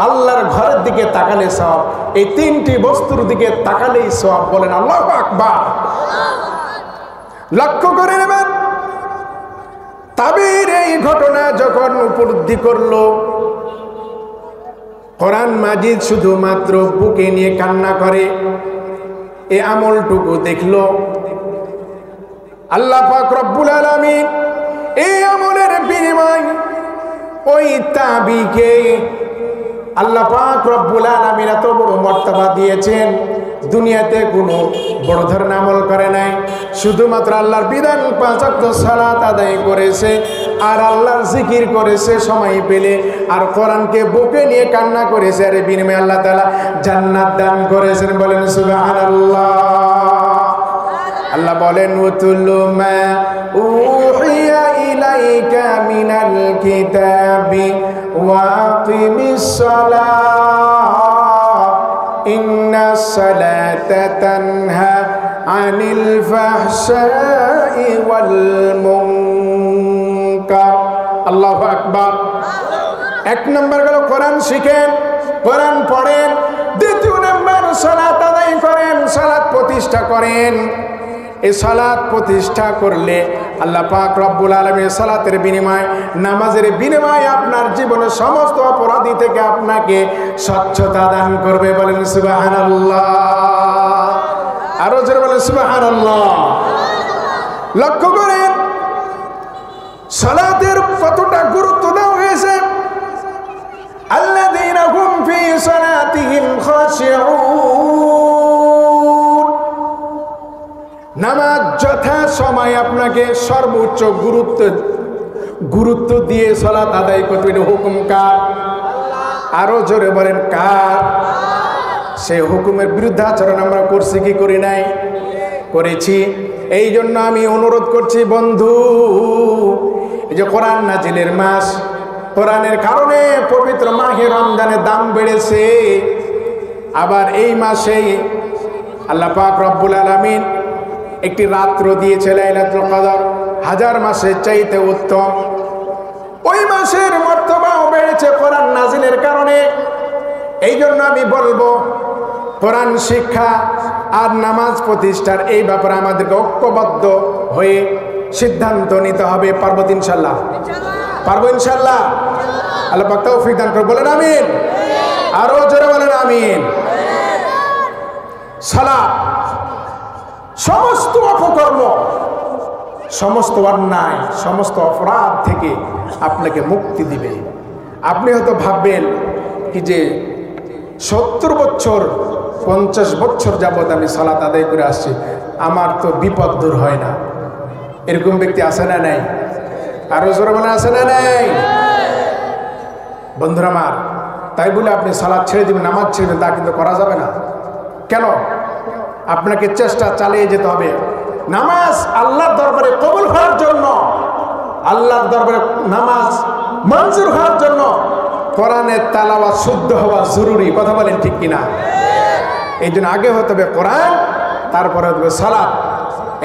আল্লাহর ঘরের দিকে তাকালে সওয়াব, এই তিনটি বস্তুর দিকে তাকালেই সওয়াব। বলেন আল্লাহু আকবার। লক্ষ্য করে নেবেন, তাবির এই ঘটনা যখন উপলব্ধি করলো, কোরআন মাজিদ শুধুমাত্র বুকে নিয়ে কান্না করে, এই আমলটুকু দেখলো। আল্লাহ পাক রব্বুল আলামিন এই আমলের বিনিময় ওই তাবিকে আল্লাহ পাক রব্বুল আলামিন এত বড় মর্তবা দিয়েছেন। দুনিয়াতে কোনো বড় ধরনের আমল করে নাই, শুধুমাত্র আল্লাহর বিধান 5 ওয়াক্ত সালাত আদায় করেছে, আর আল্লাহর জিকির করেছে সময় পেলে, আর কোরআনকে বুকে নিয়ে কান্না করেছে, আর বিনিময়ে আল্লাহ তাআলা জান্নাত দান করেছেন। বলেন সুবহানাল্লাহ। আল্লাহ বলেন উতুলু মা উহিয়া ইলাইকা মিনাল কিতাবি ওয়া আকিমিস সালাহ ইন্নাস সালাতা তানহা আনিল ফাহশাই ওয়াল মুনকার। আল্লাহু আকবার। এক নম্বর গেল কোরআন শিখেন, কোরআন পড়েন। দ্বিতীয় নম্বর সালাত আদায় করেন, সালাত প্রতিষ্ঠা করেন। এই সালাত প্রতিষ্ঠা করলে আল্লাহ পাক রব্বুল আলামিন সালাতের বিনিময়ে, নামাজের বিনিময়ে আপনার জীবনের সমস্ত অপরাধী থেকে আপনাকে স্বচ্ছতা দান করবে। বলেন সুবহানাল্লাহ। আরো জোরে বলেন সুবহানাল্লাহ। লক্ষ্য করেন সালাতের কতটা গুরুত্ব দেওয়া হয়েছে। আল্লাযীনা হুম ফী সালাতিহিম খাশিউন। নামাজ যথা সময় আপনাকে সর্বোচ্চ গুরুত্ব দিয়ে সালাত আদায় করতে হবে। হুকুম কার? আরো জোরে বলেন কার? সেই হুকুমের বিরুদ্ধাচরণ আমরা করছি কি করি নাই? করেছি। এই জন্য আমি অনুরোধ করছি বন্ধু, এই যে কোরআন নাজিলের মাস, কোরআনের কারণে পবিত্র মাহে রমজানের দাম বেড়েছে। আবার এই মাসেই আল্লাহ পাক রব্বুল আলামিন একটি রাত্র দিয়েছে লাইলাতুল কদর, হাজার মাসের চাইতে উত্তম। ওই মাসের মর্তবাও বেড়েছে কোরআন নাজিলের কারণে। এই জন্য আমি বলবো কোরআন শিক্ষা আর নামাজ প্রতিষ্ঠার এই ব্যাপারে আমাদেরকে ঐক্যবদ্ধ হয়ে সিদ্ধান্ত নিতে হবে। পারবো ইনশাল্লাহ? পারবো ইনশাল্লাহ? আল্লাহ পাক তৌফিক দান করে। বলেন আমিন। আরো জোরে বলেন আমিন। সালাত সমস্ত অপকর্ম, সমস্ত অন্যায়, সমস্ত অপরাধ থেকে আপনাকে মুক্তি দিবে। আপনি হয়তো ভাববেন কি যে 70 বছর 50 বছর যাবৎ আমি সালাত আদায় করে আসছি, আমার তো বিপদ দূর হয় না। এরকম ব্যক্তি আছে না নাই? আরো জোরে বলেন আছে না নাই? বন্ধুরা আমার, তাই বলে আপনি সালাত ছেড়ে দিবেন, নামাজ ছেড়ে দিবেন, তা কিন্তু করা যাবে না। কেন? আপনাকে চেষ্টা চালিয়ে যেতে হবে। নামাজ আল্লাহর দরবারে কবুল হওয়ার জন্য, আল্লাহর দরবারে নামাজ মঞ্জুর হওয়ার জন্য কোরআনের তেলাওয়াত শুদ্ধ হওয়া জরুরি। কথা বলেন ঠিক কিনা? এই জন্য আগে হতে হবে কোরআন, তারপরে হতে হবে সালাত।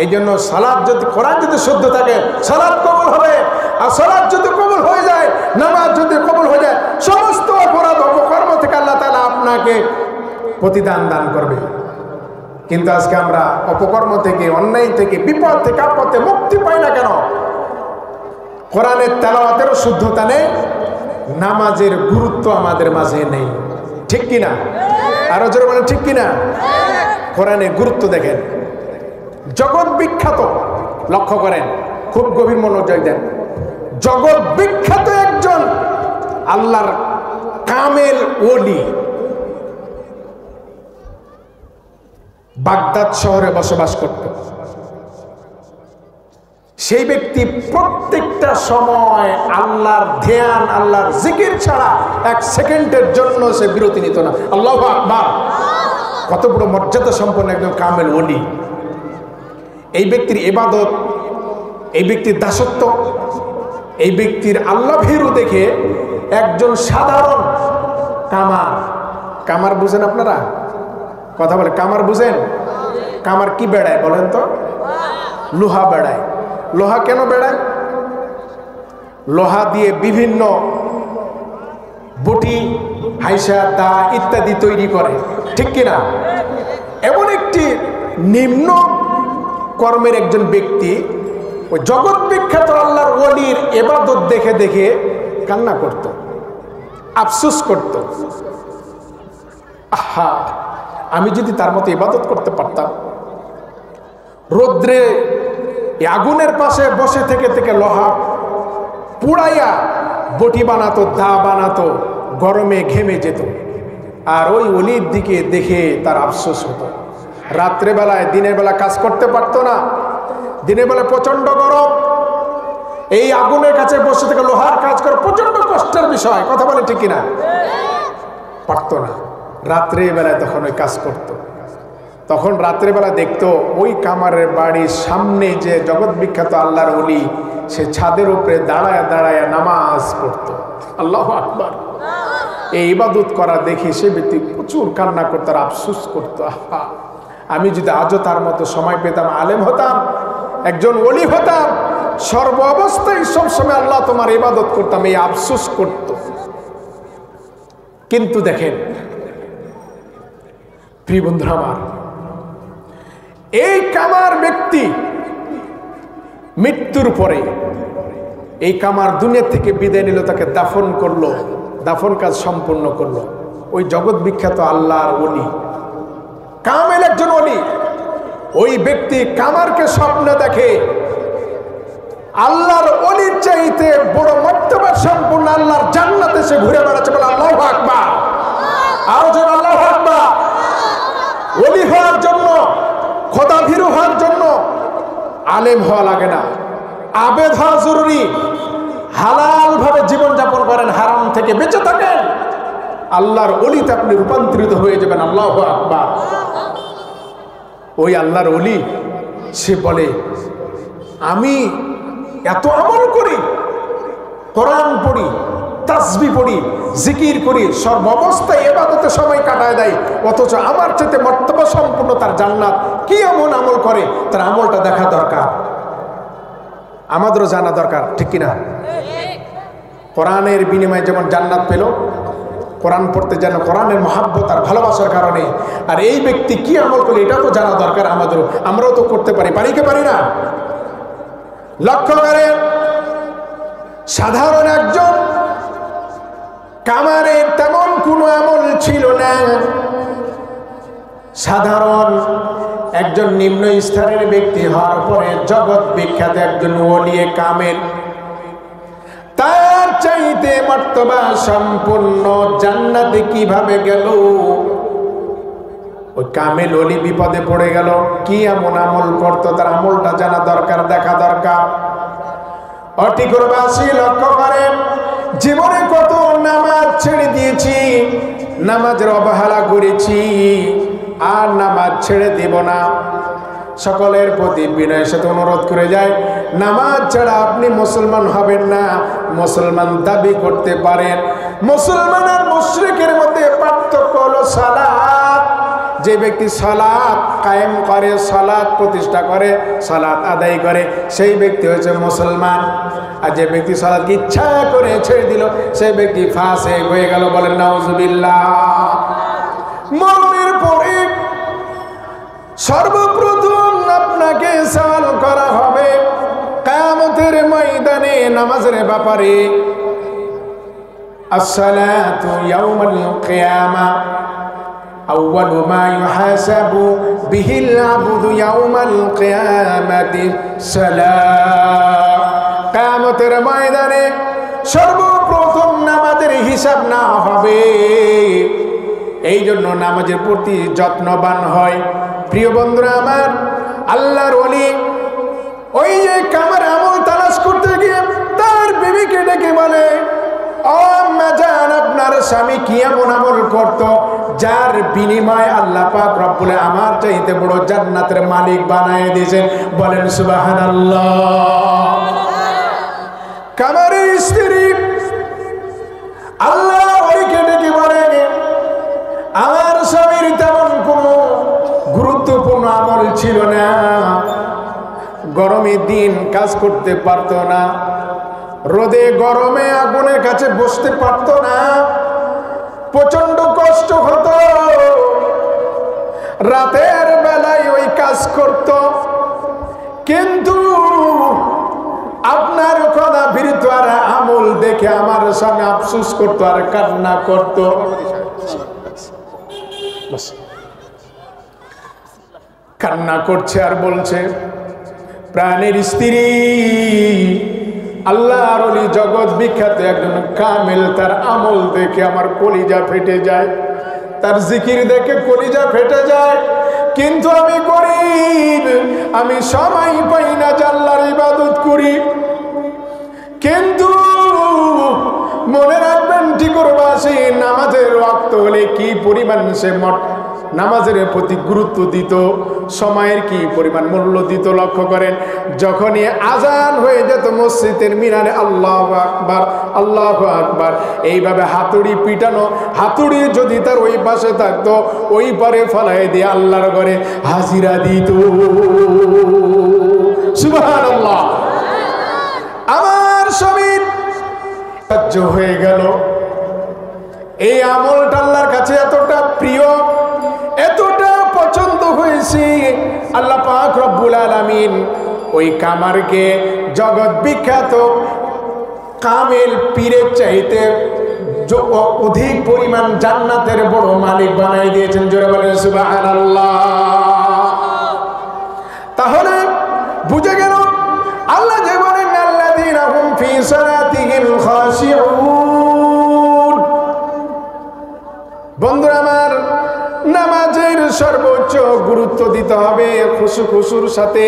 এই জন্য সালাত যদি, কোরআন যদি শুদ্ধ থাকে সালাত কবুল হবে। আর সালাত যদি কবুল হয়ে যায়, নামাজ যদি কবুল হয়ে যায়, সমস্ত অপরাধ অপকর্ম থেকে আল্লাহ তাআলা আপনাকে প্রতিদান দান করবে। কিন্তু আজকে আমরা অপকর্ম থেকে, অন্যায় থেকে, বিপদ থেকে, আপদে মুক্তি পাই না কেন? কোরআনের তেলাওয়াতেরও শুদ্ধতা নেই, নামাজের গুরুত্ব আমাদের মাঝে নেই। ঠিক কিনা? আরো জোরে বলেন ঠিক কিনা? কোরআনের গুরুত্ব দেখেন, জগৎ বিখ্যাত, লক্ষ্য করেন, খুব গভীর মনোযোগ দেন। জগৎ বিখ্যাত একজন আল্লাহর কামেল ওলি বাগদাদ শহরে বসবাস করত। সেই ব্যক্তি প্রত্যেকটা সময় আল্লাহর ধ্যান, আল্লাহর জিকির ছাড়া এক সেকেন্ডের জন্য সে বিরতি নিত না। আল্লাহু আকবার। কত বড় মর্যাদা সম্পন্ন একজন কামেল ওলি। এই ব্যক্তির ইবাদত, এই ব্যক্তির দাসত্ব, এই ব্যক্তির আল্লাহ ভীরু দেখে একজন সাধারণ কামার, কামার বুঝেন আপনারা? কথা বলে কামার বুঝেন? কামার কি বেড়ায় বলেন তো? লোহা বেড়ায়। লোহা কেন বেড়ায়? লোহা দিয়ে বিভিন্ন বটি, হাইসা, দা ইত্যাদি তৈরি করে। ঠিক কিনা? এমন একটি নিম্ন কর্মের একজন ব্যক্তি ওই জগৎ বিখ্যাত আল্লাহর ওলির ইবাদত দেখে দেখে কান্না করত, আফসোস করত। আহা, আমি যদি তার মতো ইবাদত করতে পারতাম। রৌদ্রে আগুনের পাশে বসে থেকে থেকে লোহা পুড়াইয়া বটি বানাতো, দা বানাতো, গরমে ঘেমে যেত। আর ওই অলির দিকে দেখে তার আফসোস হতো। রাত্রেবেলায়, দিনের বেলা কাজ করতে পারতো না। দিনের বেলা প্রচন্ড গরম, এই আগুনের কাছে বসে থেকে লোহার কাজ করে প্রচন্ড কষ্টের বিষয়। কথা বলে ঠিক কিনা? পারতো না। রাত্রে বেলায় তখন ওই কাজ করত। তখন রাত্রেবেলা দেখতো ওই কামারের বাড়ির সামনে যে জগৎ বিখ্যাত আল্লাহর ওলি সে ছাদের উপরে দাঁড়ায় দাঁড়ায় নামাজ পড়তো। আল্লাহু আকবার। এই ইবাদত করা দেখে সে ব্যক্তি প্রচুর কান্না করতো আর আফসোস করতো, আহা, আমি যদি আজও তার মতো সময় পেতাম, আলেম হতাম, একজন ওলি হতাম, সর্ব অবস্থায় সবসময় আল্লাহ তোমার ইবাদত করতাম, এই আফসোস করত। কিন্তু দেখেন প্রিয় বন্ধুরা আমার, এই কামার ব্যক্তি মৃত্যুর পরে এই কামার দুনিয়া থেকে বিদায় নিল, তাকে দাফন করলো, দাফন কাজ সম্পূর্ণ করলো। ওই জগৎ বিখ্যাত আল্লাহর ওলি কামেল একজন ওলি, ওই ব্যক্তি কামারকে স্বপ্নে দেখে আল্লাহর ওলির চাইতে বড় মর্তবা সম্পূর্ণ আল্লাহর জান্নাতে সে ঘুরে বেড়াচ্ছে। বলে আল্লাহু আকবার, আরো জোরে আল্লাহু আকবার। ওলি হওয়ার জন্য, খোদা ভীরু হওয়ার জন্য আলেম হওয়া লাগে না, আবেদ হওয়া জরুরি। হালাল ভাবে জীবনযাপন করেন, হারাম থেকে বেঁচে থাকেন, আল্লাহর ওলিতে আপনি রূপান্তরিত হয়ে যাবেন। আল্লাহু আকবার। ওই আল্লাহর ওলি সে বলে আমি এত আমল করি, কোরআন পড়ি, তাসবিহ পড়ি, জিকির করি, সর্বাবস্থায় ইবাদতে সময় কাটায় দেয়, অথচ আমার চেয়ে মর্তবা সম্পূর্ণ তার জান্নাত। কি এমন আমল করে, তার আমলটা দেখা দরকার, আমাদেরও জানা দরকার, ঠিক কিনা? কোরআনের বিনিময়ে যেমন জান্নাত পেল, কোরআন পড়তে যেন কোরআনের মহাব্বত আর ভালোবাসার কারণে, আর এই ব্যক্তি কি আমল করলে এটা তো জানা দরকার আমাদেরও, আমরাও তো করতে পারি, পারি কি পারি না? লক্ষ্য করেন, সাধারণ একজন কামারের তেমন কোনো আমল ছিল না, সাধারণ একজন নিম্ন স্তরের ব্যক্তি হওয়ার পরে জগৎ বিখ্যাত একজন ওলি কামেল, তার চাইতে মর্তবা সম্পূর্ণ জান্নাতে কিভাবে গেল? ওই কামেল ওলি বিপদে পড়ে গেল। কি এমন আমল করতো, তার আমলটা জানা দরকার, দেখা দরকার। অটিকুরবাসী লক্ষ্য করেন, জীবনে কত নামাজ ছেড়ে দিয়েছি, নামাজের অবহেলা করেছি, আর নামাজ ছেড়ে দেব না। সকলের প্রতি বিনয়ের সাথে অনুরোধ করে যায়, নামাজ ছাড়া আপনি মুসলমান হবেন না। মুসলমান দাবি করতে পারেন, মুসলমান আর মুশরিকের মধ্যে পার্থক্য হলো সালাত। যে ব্যক্তি সালাত কায়েম করে, সালাত প্রতিষ্ঠা করে, সালাত আদায় করে, সেই ব্যক্তি হচ্ছে মুসলমান। আর যে ব্যক্তি সালাতকে ইচ্ছা করে ছেড়ে দিল, সেই ব্যক্তি ফাসিক হয়ে গেল। বলেন নাউজুবিল্লাহ। মরণের পরে সর্বপ্রথম আপনাকে সওয়াল করা হবে কিয়ামতের ময়দানে নামাজের ব্যাপারে। আসসালাতু ইয়াউমাল কিয়ামা আউয়ালু মা ইউহাসাবু বিহিল আবদু ইয়াউমাল কিয়ামাতি সালাত। কিয়ামতের ময়দানে সর্বপ্রথম নামাজের হিসাব না হবে, এই জন্য নামাজের প্রতি যত্নবান হয়। প্রিয় বন্ধুরা আমার, আল্লাহর ওলি ওই যে কামার আমল তালাশ করতে গিয়ে তার বিবিকে ডেকে বলে, ও আম্মা জান, আপনার স্বামী কি এমন আমল করত যার বিনিময়ে আল্লাহ পাক রব্বুল আমার চাইতে বড় জান্নাতের মালিক বানায় দিয়েছেন? বলেন সুবহানাল্লাহ। কামারের স্ত্রী আল্লাহ ওইকে ডেকে বলে, আমার স্বামীর তেমন কোনো গুরুত্বপূর্ণ আমল ছিল না, গরমের দিন কাজ করতে পারতো না, রোদে গরমে আগুনের কাছে বসতে পারতো না, প্রচন্ড কষ্ট হতো, রাতের বেলায় ওই কাজ করত। কিন্তু আপনার কথা বিরুদ্ধ আর আমল দেখে আমার স্বামী আফসোস করতো আর কান্না করতো। কান্না করছে আর বলছে, প্রাণের স্ত্রী, আল্লাহর ওলি জগৎ বিখ্যাত একজন কামেল, তার আমল দেখে আমার কলিজা ফেটে যায়, তার জিকির দেখে কলিজা ফেটে যায়। কিন্তু আমি গরীব, আমি সময় পাই না যে আল্লাহর ইবাদত করি। কিন্তু মনে রাখবেন, ঠিকুরবাসী নামাজের ওয়াক্ত হলে কি পরিমাণ সে নামাজের প্রতি গুরুত্ব দিত, সময়ের কি পরিমাণ মূল্য দিত লক্ষ্য করেন। যখনই আজান হয়ে যেত মসজিদের মিনারে আল্লাহু আকবার আল্লাহু আকবার এইভাবে হাতুড়ি পিটানো, হাতুড়ি যদি তার ওই পাশে থাকতো ওই পারে ফলাই দিয়ে আল্লাহর ঘরে হাজিরা দিত। সুবহানাল্লাহ। আমার শরীর সহ্য হয়ে গেল। এই আমলটা আল্লাহর কাছে এতটা প্রিয়, এতটা পছন্দ হয়েছে, আল্লাহ পাক রব্বুল আলামিন ওই কামারকে জগৎ বিখ্যাত কামেল পীরের চাইতে অধিক পরিমাণ জান্নাতের বড় মালিক বানাই দিয়েছেন। জোরে বলেন সুবহানাল্লাহ। তাহলে বুঝে গেল আল্লাহ যে বলেন আল্লাযীনা হুম ফী সালাতিহিম খাশিউন। বন্ধুরা আমার, নামাজের সর্বোচ্চ গুরুত্ব দিতে হবে খুশুর সাথে।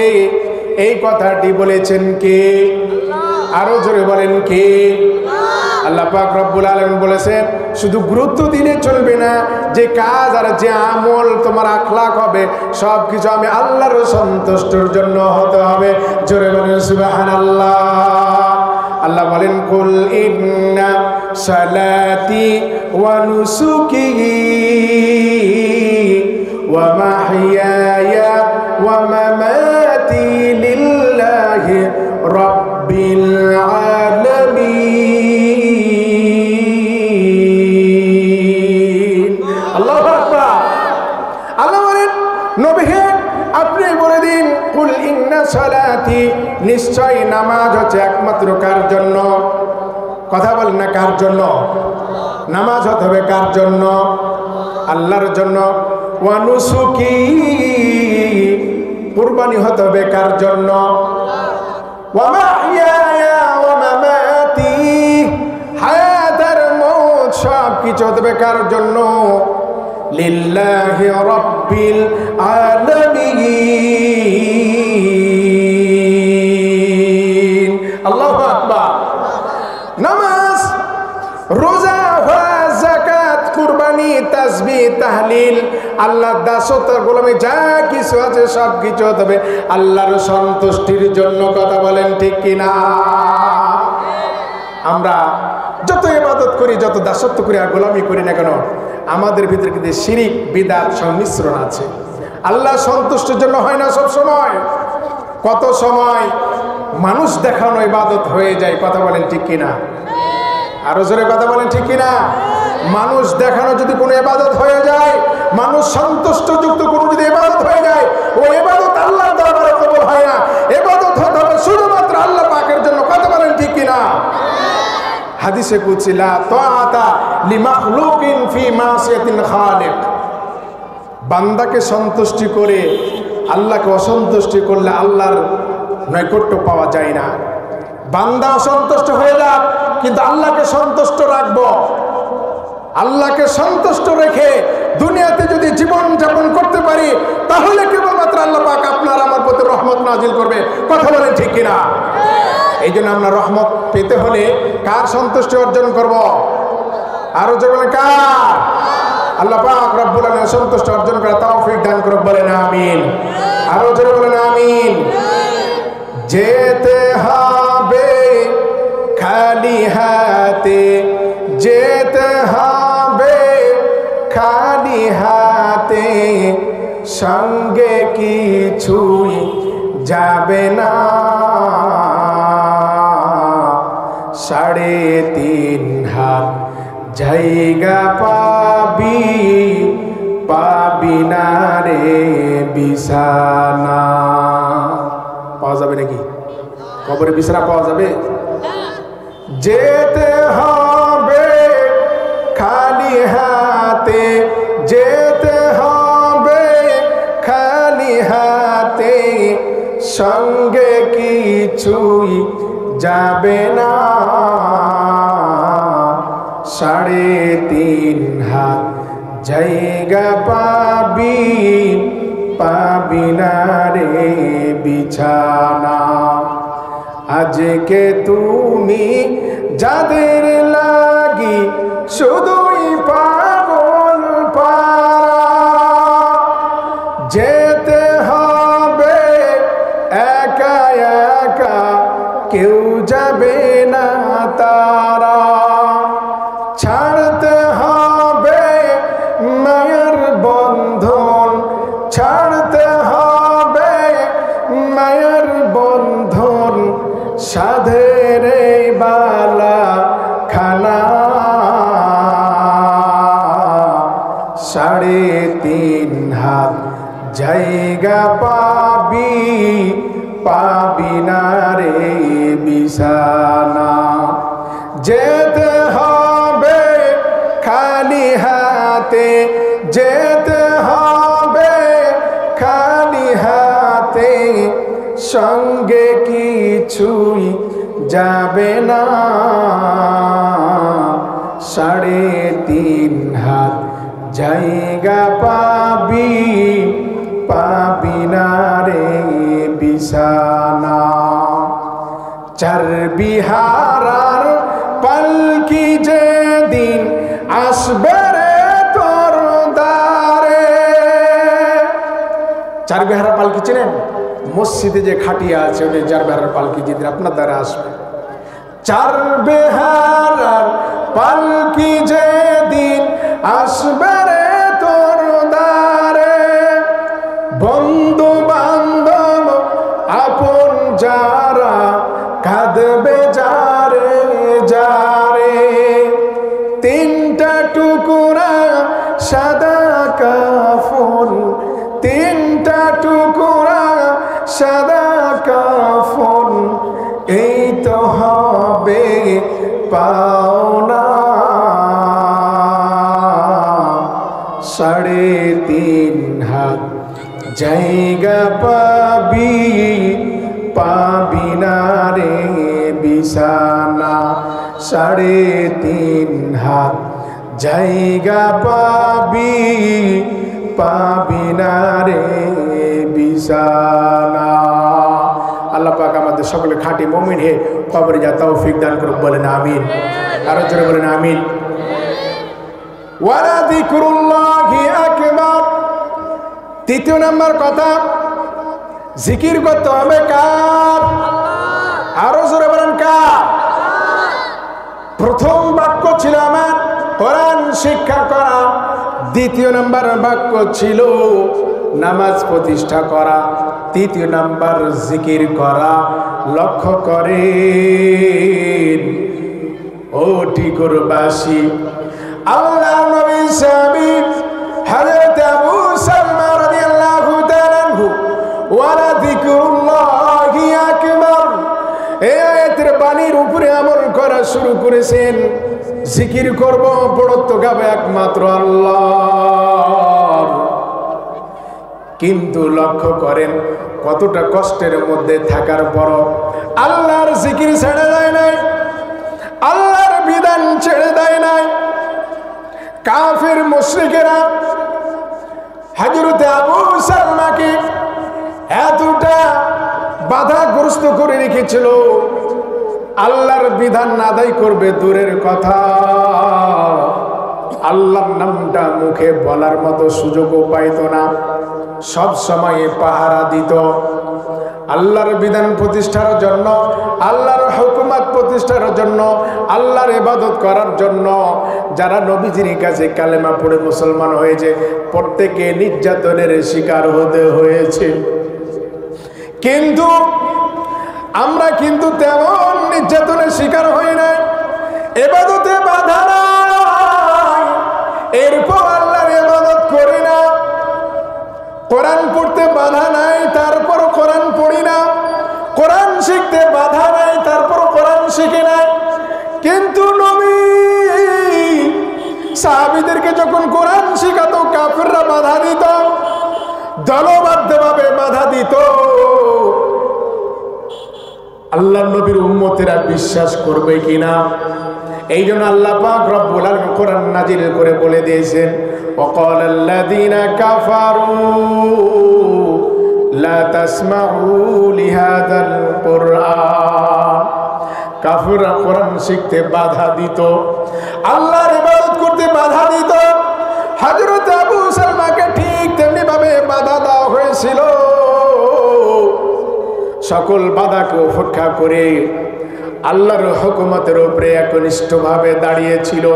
এই কথাটি বলেছেন কে? আরো জোরে বলেন কে? আল্লাহ পাক রব্বুল আলামিন বলেছেন শুধু গুরুত্ব দিলে চলবে না, যে কাজ আর যে আমল তোমার আখলাক হবে সবকিছু আমি আল্লাহর সন্তুষ্টির জন্য হতে হবে। জোরে বলেন সুবহানাল্লাহ। আল্লাহ বলেন কুল ইন্না সালাতি ওয়া নুসুকি ওয়া মাহইয়ায়া ওয়া মামাতি লিল্লাহি রাব্বিল আলামিন। আল্লাহু আকবার। আল্লাহ বলেন নবী হে আপনি বলে দিন কুল ইন্না সালাতি, নিশ্চয় নামাজ হচ্ছে একমাত্র কার জন্য? কথা বলেন না, কার জন্য? নামাজ হতে হবে কার জন্য? আল্লাহর জন্য। ওয়া নুসুকি, কুরবানি হতে হবে কার জন্য? ওয়া মাহইয়ায়া ওয়া মামাতি, হায়াত আর মওত সব কিছু হতে হবে কার জন্য? লিল্লাহি রাব্বিল আলামিন। আল্লাহু আকবার। নামাজ, রোজা, হজ, যাকাত, কুরবানি, তাসবিহ, তাহলিল, আল্লাহর দাসত্ব, গোলামি যা কিছু আছে সব কিছু হবে আল্লাহর সন্তুষ্টির জন্য। কথা বলেন ঠিক কিনা? আমরা যত ইবাদত করি, যত দাসত্ব করি আর গোলামি করি না কেন, আমাদের ভিতরে কিন্তু শিরিক বিদআত সংমিশ্রণ আছে। আল্লাহ সন্তুষ্টির জন্য হয় না সব সময়। কত সময় মানুষ দেখানো ইবাদত হয়ে যায়। কথা বলেন ঠিক কিনা? আরো জোরে কথা বলেন ঠিক কিনা? মানুষ দেখানো যদি কোনো ইবাদত হয়ে যায়, মানুষ সন্তুষ্ট যুক্ত কোনো যদি ইবাদত হয়ে যায়, ওই ইবাদত আল্লাহর দরবারে কবুল হয় না। ইবাদত হতে হবে শুধুমাত্র আল্লাহ পাকের জন্য। কথা বলেন ঠিক কিনা? হাদিসে কুদসি লা তাআতা লিমাখলুকিন ফি মাসিয়াতিল খালিক। বান্দাকে সন্তুষ্টি করে আল্লাহকে অসন্তুষ্টি করলে আল্লাহর নৈকট্য পাওয়া যায় না। বান্দা অসন্তুষ্ট হয়ে যাক, কিন্তু আল্লাহকে সন্তুষ্ট রাখবো। আল্লাহকে সন্তুষ্ট রেখে দুনিয়াতে যদি জীবন যাপন করতে পারি, তাহলে কেবলমাত্র আল্লাহ পাক আপনার আমার প্রতি রহমত নাজিল করবে। কথা বলেন ঠিক কিনা? এই জন্য আমরা রহমত পেতে হলে কার সন্তুষ্টি অর্জন করব? আরো যেমন কার? আল্লাহ পাক রব্বুল আলামিন সন্তুষ্টি অর্জন করা তৌফিক দান করুক। বলেন আমিন। আরো জোরে বলেন আমিন। যেতে হবে খালি হাতে, যেতে হবে খালি হাতে, সঙ্গে কিছুই যাবে না। 3.5 হাত জায়গা পাবি, পাবি না রে বিছানা। পাওয়া যাবে নাকি? কবরে বিছানা পাওয়া যাবে? যেতে হবে খালি হাতে, যেতে হবে খালি হাতে, সঙ্গে কিছুই যাবে না। 3.5 হাত জায়গা পাবি, পাবি না রে বিছানা। আজকে তুমি যাদের লাগি শুধুই পাগল পারা, যেতে হবে খালি হাতে, যেতে হবে খালি হাতে, সঙ্গে কিছুই যাবে না। 3.5 হাত জায়গা পাবি, পাবি না রে বিছানা। 4 বিহারার পালকি যেদিন আসবে রে তোর দ্বারে। 4 বিহারার পালকি চেনেন? মসজিদে যে খাটিয়া আছে ওই 4 বিহারার পালকি যেদিন আপনার দ্বারে আসবে। 4 বিহারার পালকি যেদিন আসবে রে তোর দ্বারে, বন্ধু বান্ধব আপন যারা কাঁদবে যারে যারে। 3টা টুকরা সাদা কাফন, 3টা টুকরা সাদা কাফন, এই তো হবে পাওনা। 3.5 হাত জায়গা পাবি, পাবি না রে বিছানা। 3.5 হাত জায়গা পাবি, পাবি না রে বিছানা। আল্লাহ পাক আমাদের সকলে খাঁটি মুমিন হে কবরে যা তৌফিক দান করুন, বলেন আমিন। আরো জোরে বলেন আমিন। ওয়ালা যিকরুল্লাহি আকবার। 3য় নাম্বার কথা, জিকির করতে হবে কার? আরো জোরে বলেন কার? প্রথম বাক্য ছিল আমার কোরআন শিক্ষা করা, 2য় নাম্বার বাক্য ছিল নামাজ প্রতিষ্ঠা করা, 3য় নাম্বার জিকির করা। লক্ষ্য করেন ও টিকুরবাসী, আল্লাহ নবী সাহাবী হযরত আবু সালমা রাদিয়াল্লাহু তাআলা আনহু ওয়ালা যিকরুল্লাহি আকবার এই আয়াতের বাণীর উপরে আমল করা শুরু করেছেন। জিকির করব, পড়তে গাবে একমাত্র আল্লাহ। কিন্তু লক্ষ্য করেন কতটা কষ্টের মধ্যে থাকার পর আল্লাহর জিকির ছেড়ে দেয় নাই, আল্লাহর বিধান ছেড়ে দেয় নাই। কাফির মুশরিকেরা হযরত আবু সালমাকে এতটা বাধাগ্রস্ত করে রেখেছিল, আল্লাহর বিধান আদায় করবে দূরের কথা, আল্লাহর নামটা মুখে বলার মতো সুযোগও পাইত না। সব সময় পাহারা দিত আল্লাহর বিধান প্রতিষ্ঠার জন্য, আল্লাহর হুকুমত প্রতিষ্ঠার জন্য, আল্লাহর ইবাদত করার জন্য। যারা নবীজির কাছে কালেমা পড়ে মুসলমান হয়েছে প্রত্যেকে নির্যাতনের শিকার হতে হয়েছে। কিন্তু আমরা কিন্তু তেমন নির্যাতনের শিকার হই না, ইবাদতে বাধা নাই, এরপর আল্লাহর ইবাদত করি না। কোরআন পড়তে বাধা নাই, তারপর কোরআন পড়ি না। কোরআন শিখতে বাধা নাই, তারপর কোরআন শিখি না। কিন্তু নবী সাহাবীদেরকে যখন কোরআন শিখাতো কাফিররা বাধা দিত, দলবদ্ধভাবে বাধা দিত। আল্লাহ নবীর উম্মতেরা বিশ্বাস করবে কিনা, এই জন্য আল্লাহ পাক রব্বুল আলামিন কোরআন নাজিল করে বলে দিয়েছেন, وقال الذين كفروا لا تسمعوا لهذا القرآن। কাফিররা কোরআন শিখতে বাধা দিত, আল্লাহর ইবাদত করতে বাধা দিত। হযরত আবু সালমাকে ঠিক তেমনি ভাবে বাধা দেওয়া হয়েছিল। সকল বাধাকে উপেক্ষা করে আল্লাহর হুকুমতের উপরে একনিষ্ঠভাবে দাঁড়িয়েছিল।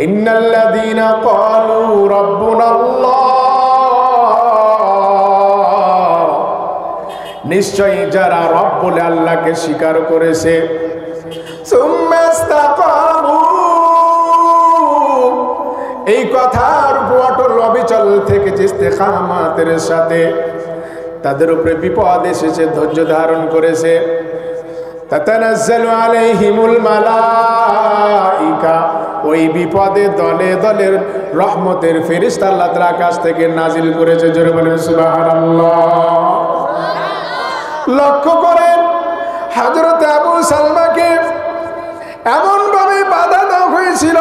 ইন্নাল্লাযীনা ক্বালু রাব্বুনাল্লাহ, নিশ্চয়ই যারা রব বলে আল্লাহকে স্বীকার করেছে, সুম্মা ইসতাকামু, এই কথার উপর অটল অবিচল থেকেছে ইস্তেকামাতের সাথে, তাদের উপরে বিপদ এসেছে ধৈর্য ধারণ করেছে, তাতানাজ্জালু আলাইহিমুল মালাইকা, ওই বিপদে দলে দলে রহমতের ফেরেশতা আল্লাহ তাআলা আকাশ থেকে নাজিল করেছে। জোরে বলেন সুবহানাল্লাহ। লক্ষ্য করেন হযরত আবু সালমাকে এমন ভাবে বাধা দেওয়া হয়েছিল,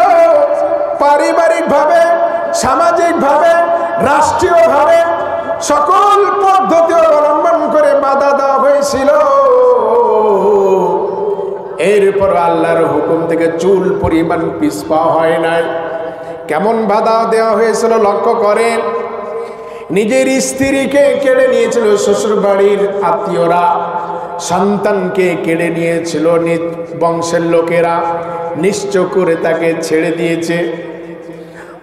পারিবারিক ভাবে, সামাজিক ভাবে, রাষ্ট্রীয় ভাবে সকল পদ্ধতি অবলম্বন করে বাধা দেওয়া হয়েছিল। এরপর আল্লাহর হুকুম থেকে চুল পরিমাণ পিছপা হয় নাই। কেমন বাধা দেওয়া হয়েছিল লক্ষ্য করেন। নিজের স্ত্রীকে কেড়ে নিয়েছিল শ্বশুর বাড়ির আত্মীয়রা, সন্তানকে কেড়ে নিয়েছিল নিজ বংশের লোকেরা, নিশ্চয় করে তাকে ছেড়ে দিয়েছে।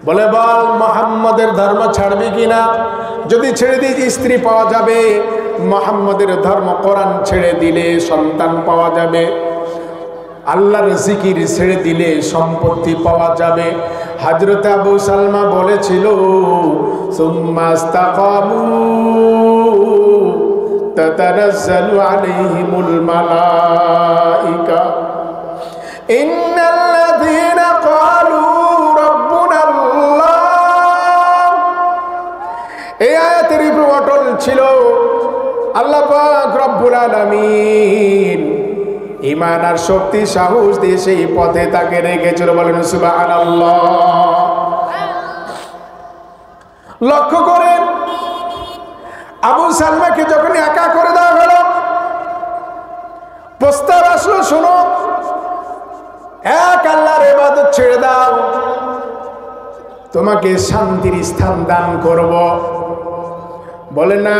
বলে, বল মুহাম্মদের ধর্ম ছাড়বি কিনা? যদি ছেড়ে দিয়ে স্ত্রী পাওয়া যাবে, মুহাম্মদের ধর্ম কোরআন ছেড়ে দিলে সন্তান পাওয়া যাবে, আল্লাহর জিকির ছেড়ে দিলে সম্পত্তি পাওয়া যাবে। হযরত আবু সালমা বলেছিল, সুম্মা ইসতাকামু তাতানাজ্জালু আলাইহিমুল মালাইকা ইন্নাল্লাযীনা ক্বালু রাব্বুনাল্লাহ। এই আয়াতের উপর অটল ছিল আল্লাহ পাক রব্বুল আলামিন। ঈমান আর শক্তি সাহস দিয়ে সেই পথে তাকে রেখেছিল। বলেন সুবহানাল্লাহ। লক্ষ্য করেন আবু সালমাকে যখন একা করে দেওয়া হলো, প্রস্তাব আসলো, শোনো, এক আল্লাহর ইবাদত ছেড়ে দাও, তোমাকে শান্তির স্থান দান করব। বলে, না,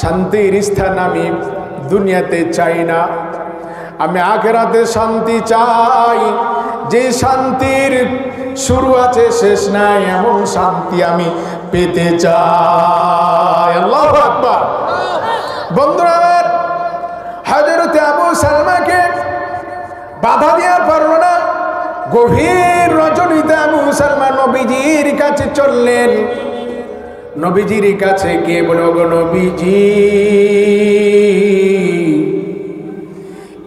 শান্তির স্থান আমি দুনিয়াতে চাই না, আমি আখিরাতে শান্তি চাই। যে শান্তির শুরু আছে শেষ নাই, এমন শান্তি আমি পেতে চাই। আল্লাহু আকবার। বন্ধুরা আমার, হযরত আবু সালমাকে বাধা দেওয়া পারলো না। গভীর রজনীতে আবু সালমা নবীজির কাছে চললেন। নবীজির কাছে গিয়ে বলল, গো নবীজি,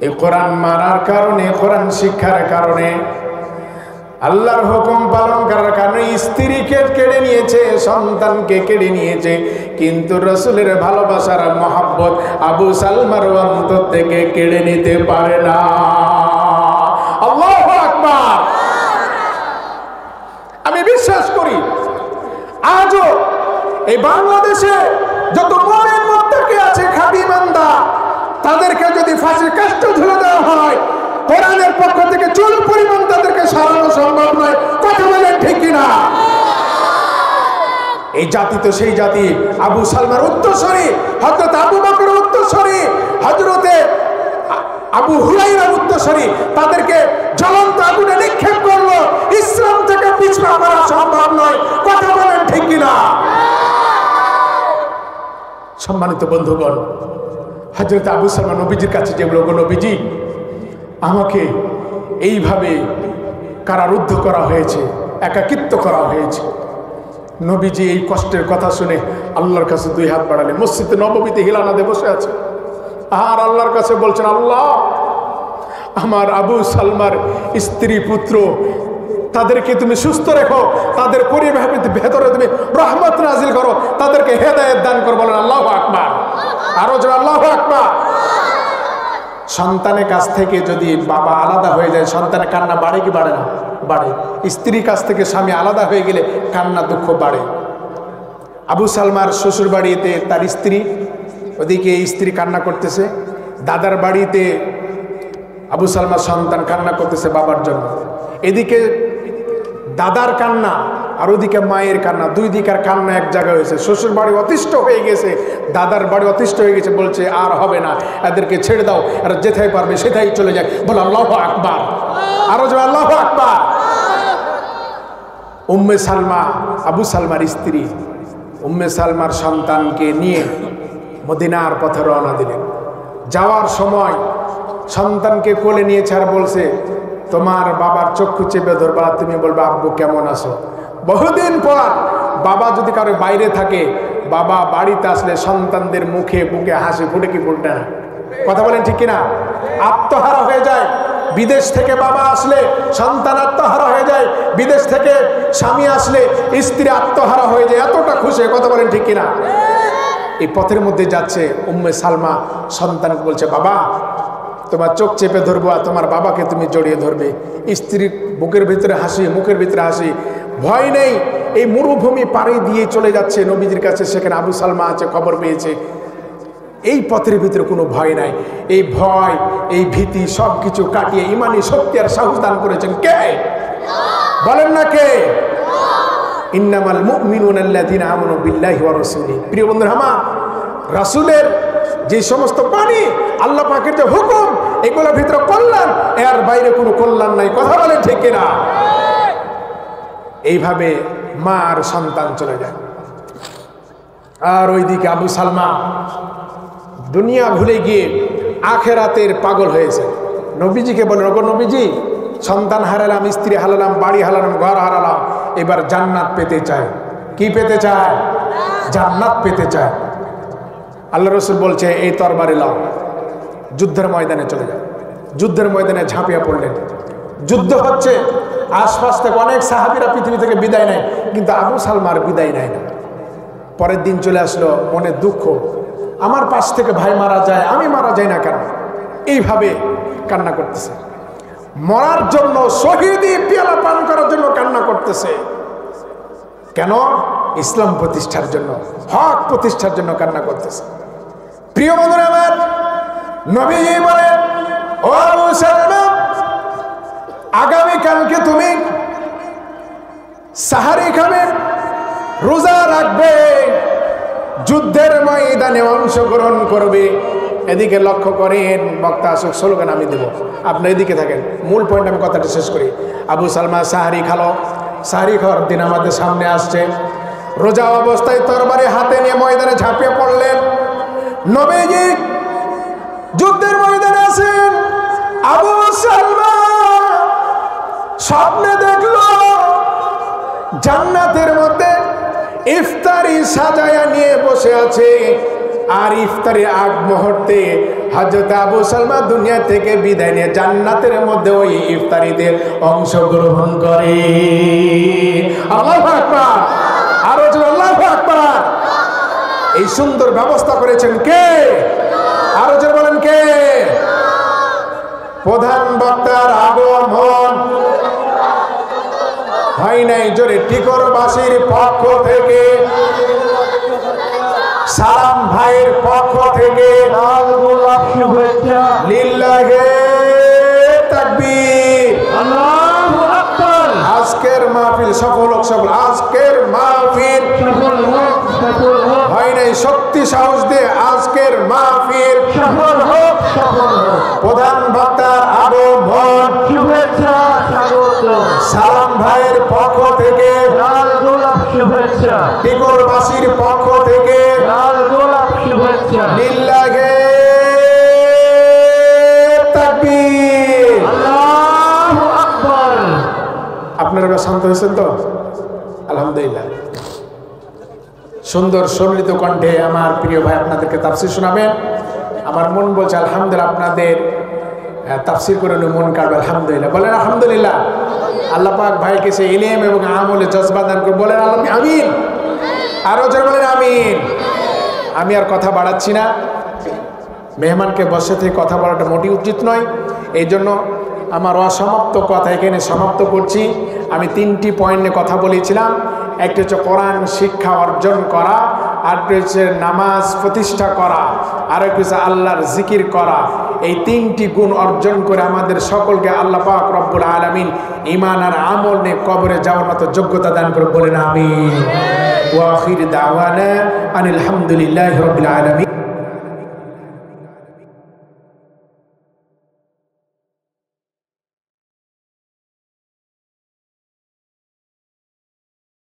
এই কোরআন মানার কারণে, কোরআন শিক্ষার কারণে, আল্লাহর হুকুম পালন করার কারণে স্ত্রীকে কেড়ে নিয়েছে, সন্তানকে কেড়ে নিয়েছে, কিন্তু রাসূলের ভালোবাসার মহব্বত আবু সালমার অন্তর থেকে কেড়ে নিতে পারে না। আল্লাহু আকবার। আমি বিশ্বাস করি আজও এই বাংলাদেশে যত মুমিন মুত্তাকি আছে, খাঁটি ইমানদার, তাদেরকে যদি ফাঁসির কাষ্ঠ ঝুলে দেওয়া হয়, কোরআনের পক্ষ থেকে চুল পরিমাণ তাদেরকে সরানো সম্ভব নয়। কথা বলেন ঠিক কিনা? এই জাতি তো সেই জাতি, আবু সালমার উত্তরসূরি, হযরত আবু বকরের উত্তরসূরি, হযরতে আবু হুরায়রার উত্তরসূরি, তাদেরকে জ্বলন্ত আগুনে নিক্ষেপ করলো। ইসলাম থেকে পিছপা করা সম্ভব নয়। কথা বলেন ঠিক কিনা? সম্মানিত বন্ধুগণ, হযরত আবু সালমা নবীজির কাছে যে বলল, নবীজি, আমাকে এইভাবে কারারুদ্ধ করা হয়েছে, একাকিত্ব করা হয়েছে। নবীজি এই কষ্টের কথা শুনে আল্লাহর কাছে দুই হাত বাড়ালেন। মসজিদে নববীতে হিলানাদে বসে আছে আর আল্লাহর কাছে বলছেন, আল্লাহ, আমার আবু সালমার স্ত্রী পুত্র, তাদেরকে তুমি সুস্থ রেখো, তাদের পরিবারের ভেতরে তুমি রহমত নাজিল করো, তাদেরকে হেদায়েত দান করো। বলেন আল্লাহু আকবার। আরো জোরে আল্লাহু আকবার। সন্তানের কাছ থেকে যদি বাবা আলাদা হয়ে যায়, সন্তানের কান্না বাড়ে কি বাড়ে না? বাড়ে। স্ত্রীর কাছ থেকে স্বামী আলাদা হয়ে গেলে কান্না দুঃখ বাড়ে। আবু সালমার শ্বশুর বাড়িতে তার স্ত্রী, ওদিকে স্ত্রী কান্না করতেছে। দাদার বাড়িতে আবু সালমার সন্তান কান্না করতেছে বাবার জন্য। এদিকে দাদার কান্না আর ওদিকে মায়ের কান্না, দুই দিকের কান্না এক জায়গায় হয়েছে। শ্বশুর বাড়ি অতিষ্ঠ হয়ে গেছে, দাদার বাড়ি অতিষ্ঠ হয়ে গেছে, বলছে আর হবে না, এদেরকে ছেড়ে দাও, আর যেথায় পারবে সেটাই চলে যায়। বলে আল্লাহু আকবার। আরো যে আল্লাহু আকবার। উম্মে সালমা, আবু সালমার স্ত্রী, উম্মে সালমার সন্তানকে নিয়ে মদিনার পথে রওনা দিলেন। যাওয়ার সময় সন্তানকে কোলে নিয়েছে আর বলছে, তোমার বাবার চক্ষু চেপে ধরবা, তুমি বলবে আব্বু কেমন আছো। বহুদিন পর বাবা যদি কারো বাইরে থাকে, বাবা বাড়িতে আসলে সন্তানদের মুখে বুকে হাসি ফুটে কি ফুটে না? কথা বলেন ঠিক কিনা? আত্মহারা হয়ে যায়। বিদেশ থেকে বাবা আসলে সন্তান আত্মহারা হয়ে যায়, বিদেশ থেকে স্বামী আসলে স্ত্রী আত্মহারা হয়ে যায়, এতটা খুশি। কথা বলেন ঠিক কিনা? এই পথের মধ্যে যাচ্ছে উম্মে সালমা সন্তানকে বলছে, বাবা তোমার চোখ চেপে ধরবো আর তোমার বাবাকে তুমি জড়িয়ে ধরবে। স্ত্রীর বুকের ভিতরে হাসি, মুখের ভিতরে হাসি, ভয় নেই। এই মরুভূমি পাড়ি দিয়ে চলে যাচ্ছে নবীজির কাছে, সেখানে আবু সালমা আছে, খবর পেয়েছে। এই পথের ভিতরে কোনো ভয় নাই। এই ভয়, এই ভীতি সব কিছু কাটিয়ে ইমানি শক্তি আর সাহস দান করেছেন কে? বলেন না কে? ইন্নামাল মুমিনুনা আল্লাযীনা আমানু বিল্লাহি ওয়া রাসূলিহি। প্রিয় বন্ধুরা আমার, রাসূলের যে সমস্ত বাণী, আল্লাহ পাকের যে হুকুম, এগুলোর ভিতরে কল্যাণ, এর বাইরে কোনো কল্যাণ নাই। কথা বলেন ঠিক কিনা? এইভাবে মা আর সন্তান চলে যায়। আর ওইদিকে আবু সালমা দুনিয়া ভুলে গিয়ে আখেরাতের পাগল হয়েছে। নবীজিকে বলেন, ওগো নবীজি, সন্তান হারালাম, স্ত্রী হারালাম, বাড়ি হারালাম, ঘর হারালাম, এবার জান্নাত পেতে চায়। কি পেতে চায়? জান্নাত পেতে চায়। আল্লাহ রসুল বলছে, এই তরবারি লাও, যুদ্ধের ময়দানে চলে যায়। যুদ্ধের ময়দানে ঝাঁপিয়ে পড়লেন। যুদ্ধ হচ্ছে, আশপাশ থেকে অনেক সাহাবীরা পৃথিবী থেকে বিদায় নেয়, কিন্তু আবু সালমার বিদায় নেয় না। পরের দিন চলে আসলো, মনে দুঃখ, আমার পাশ থেকে ভাই মারা যায়, আমি মারা যাই না কেন? এইভাবে কান্না করতেছে। মরার জন্য, শহীদি পেয়ালা পান করার জন্য কান্না করতেছে। কেন? ইসলাম প্রতিষ্ঠার জন্য, হক প্রতিষ্ঠার জন্য কান্না করতেছে। প্রিয় বন্ধুরা আমার, নবীজি বলেন, ও আবু সালমা, আগামীকালকে তুমি সাহারি খাবে, রোজা রাখবে, যুদ্ধের ময়দানে অংশগ্রহণ করবে। এদিকে লক্ষ্য করেন, বক্তা আসুক, স্লোগান আমি দেব, আপনি এদিকে থাকেন। মূল পয়েন্ট আমি কথাটা শেষ করি। আবু সালমা সাহারি খালো। সাহারি খাওয়ার দিন আমাদের সামনে আসছে। রোজা অবস্থায় তরবারি হাতে নিয়ে ময়দানে ঝাঁপিয়ে পড়লেন। নবীজি যুদ্ধের ময়দানে আছেন। আবু সালমা স্বপ্নে দেখলো জান্নাতের মধ্যে ইফতারি সাজায়া নিয়ে বসে আছে। আর ইফতারি আগ মুহূর্তে হযরত আবু সালমা দুনিয়া থেকে বিদায় নিয়ে জান্নাতের মধ্যে ওই ইফতারিতে অংশগ্রহণ করে। আল্লাহু আকবার, আরো জোরে আল্লাহু আকবার। এই সুন্দর ব্যবস্থা করেছেন কে? আরো জোরে বলেন কে? প্রধান বক্তার আগমন হয় নাই, জোরে টিকরবাসীর পক্ষ থেকে, সালাম ভাইয়ের পক্ষ থেকে লাল গোলাপ শুভেচ্ছা। লিল্লাহে তাকবীর, আল্লাহু আকবার। আজকের মাহফিল সফল হোক, সফল। আজকের মাহফিল সফল হোক, সফল হোক। হয় নাই, শক্তি সাহস দিয়ে আজকের মাহফিল সফল হোক, সফল হোক। প্রধান বক্তার আগমন, শুভেচ্ছা, স্বাগত। সালাম ভাইয়ের পক্ষ থেকে লাল গোলাপ শুভেচ্ছা। টিকরবাসীর পক্ষ থেকে লাল গোলাপ শুভেচ্ছা। লিল্লাহে তাকবীর, আল্লাহু আকবার। আপনারা শান্ত হয়েছেন তো? আলহামদুলিল্লাহ। সুন্দর সম্মিলিত কণ্ঠে আমার প্রিয় ভাই আপনাদেরকে তাফসীর শোনাবেন। আমার মন বলছে আলহামদুলিল্লাহ, আপনাদের তাফসীর করে মন কাটবে। আলহামদুলিল্লাহ, বলেন আলহামদুলিল্লাহ। আল্লাহ পাক ভাইকে সে ইলম এবং আমলে জজবা দান করে, বলেন আমিন। আরো জোরে বলেন আমিন। আমি আর কথা বাড়াচ্ছি না, মেহমানকে বসে থেকে কথা বলাটা মোটেই উচিত নয়। এই জন্য আমার অসমাপ্ত কথা এখানে সমাপ্ত করছি। আমি 3টি পয়েন্ট নিয়ে কথা বলেছিলাম। একটা হচ্ছে কোরআন শিক্ষা অর্জন করা, আরেকটা হচ্ছে নামাজ প্রতিষ্ঠা করা, আরেকটা হচ্ছে আল্লাহর জিকির করা। এই 3টি গুণ অর্জন করে আমাদের সকলকে আল্লাহ পাক রব্বুল আলামিন ঈমান আর আমল নিয়ে কবরে যাওয়ার মতো যোগ্যতা দান করে, বলেন আমিন। ওয়া আখির দাওয়ানা আনিল হামদুলিল্লাহি রাব্বিল আলামিন।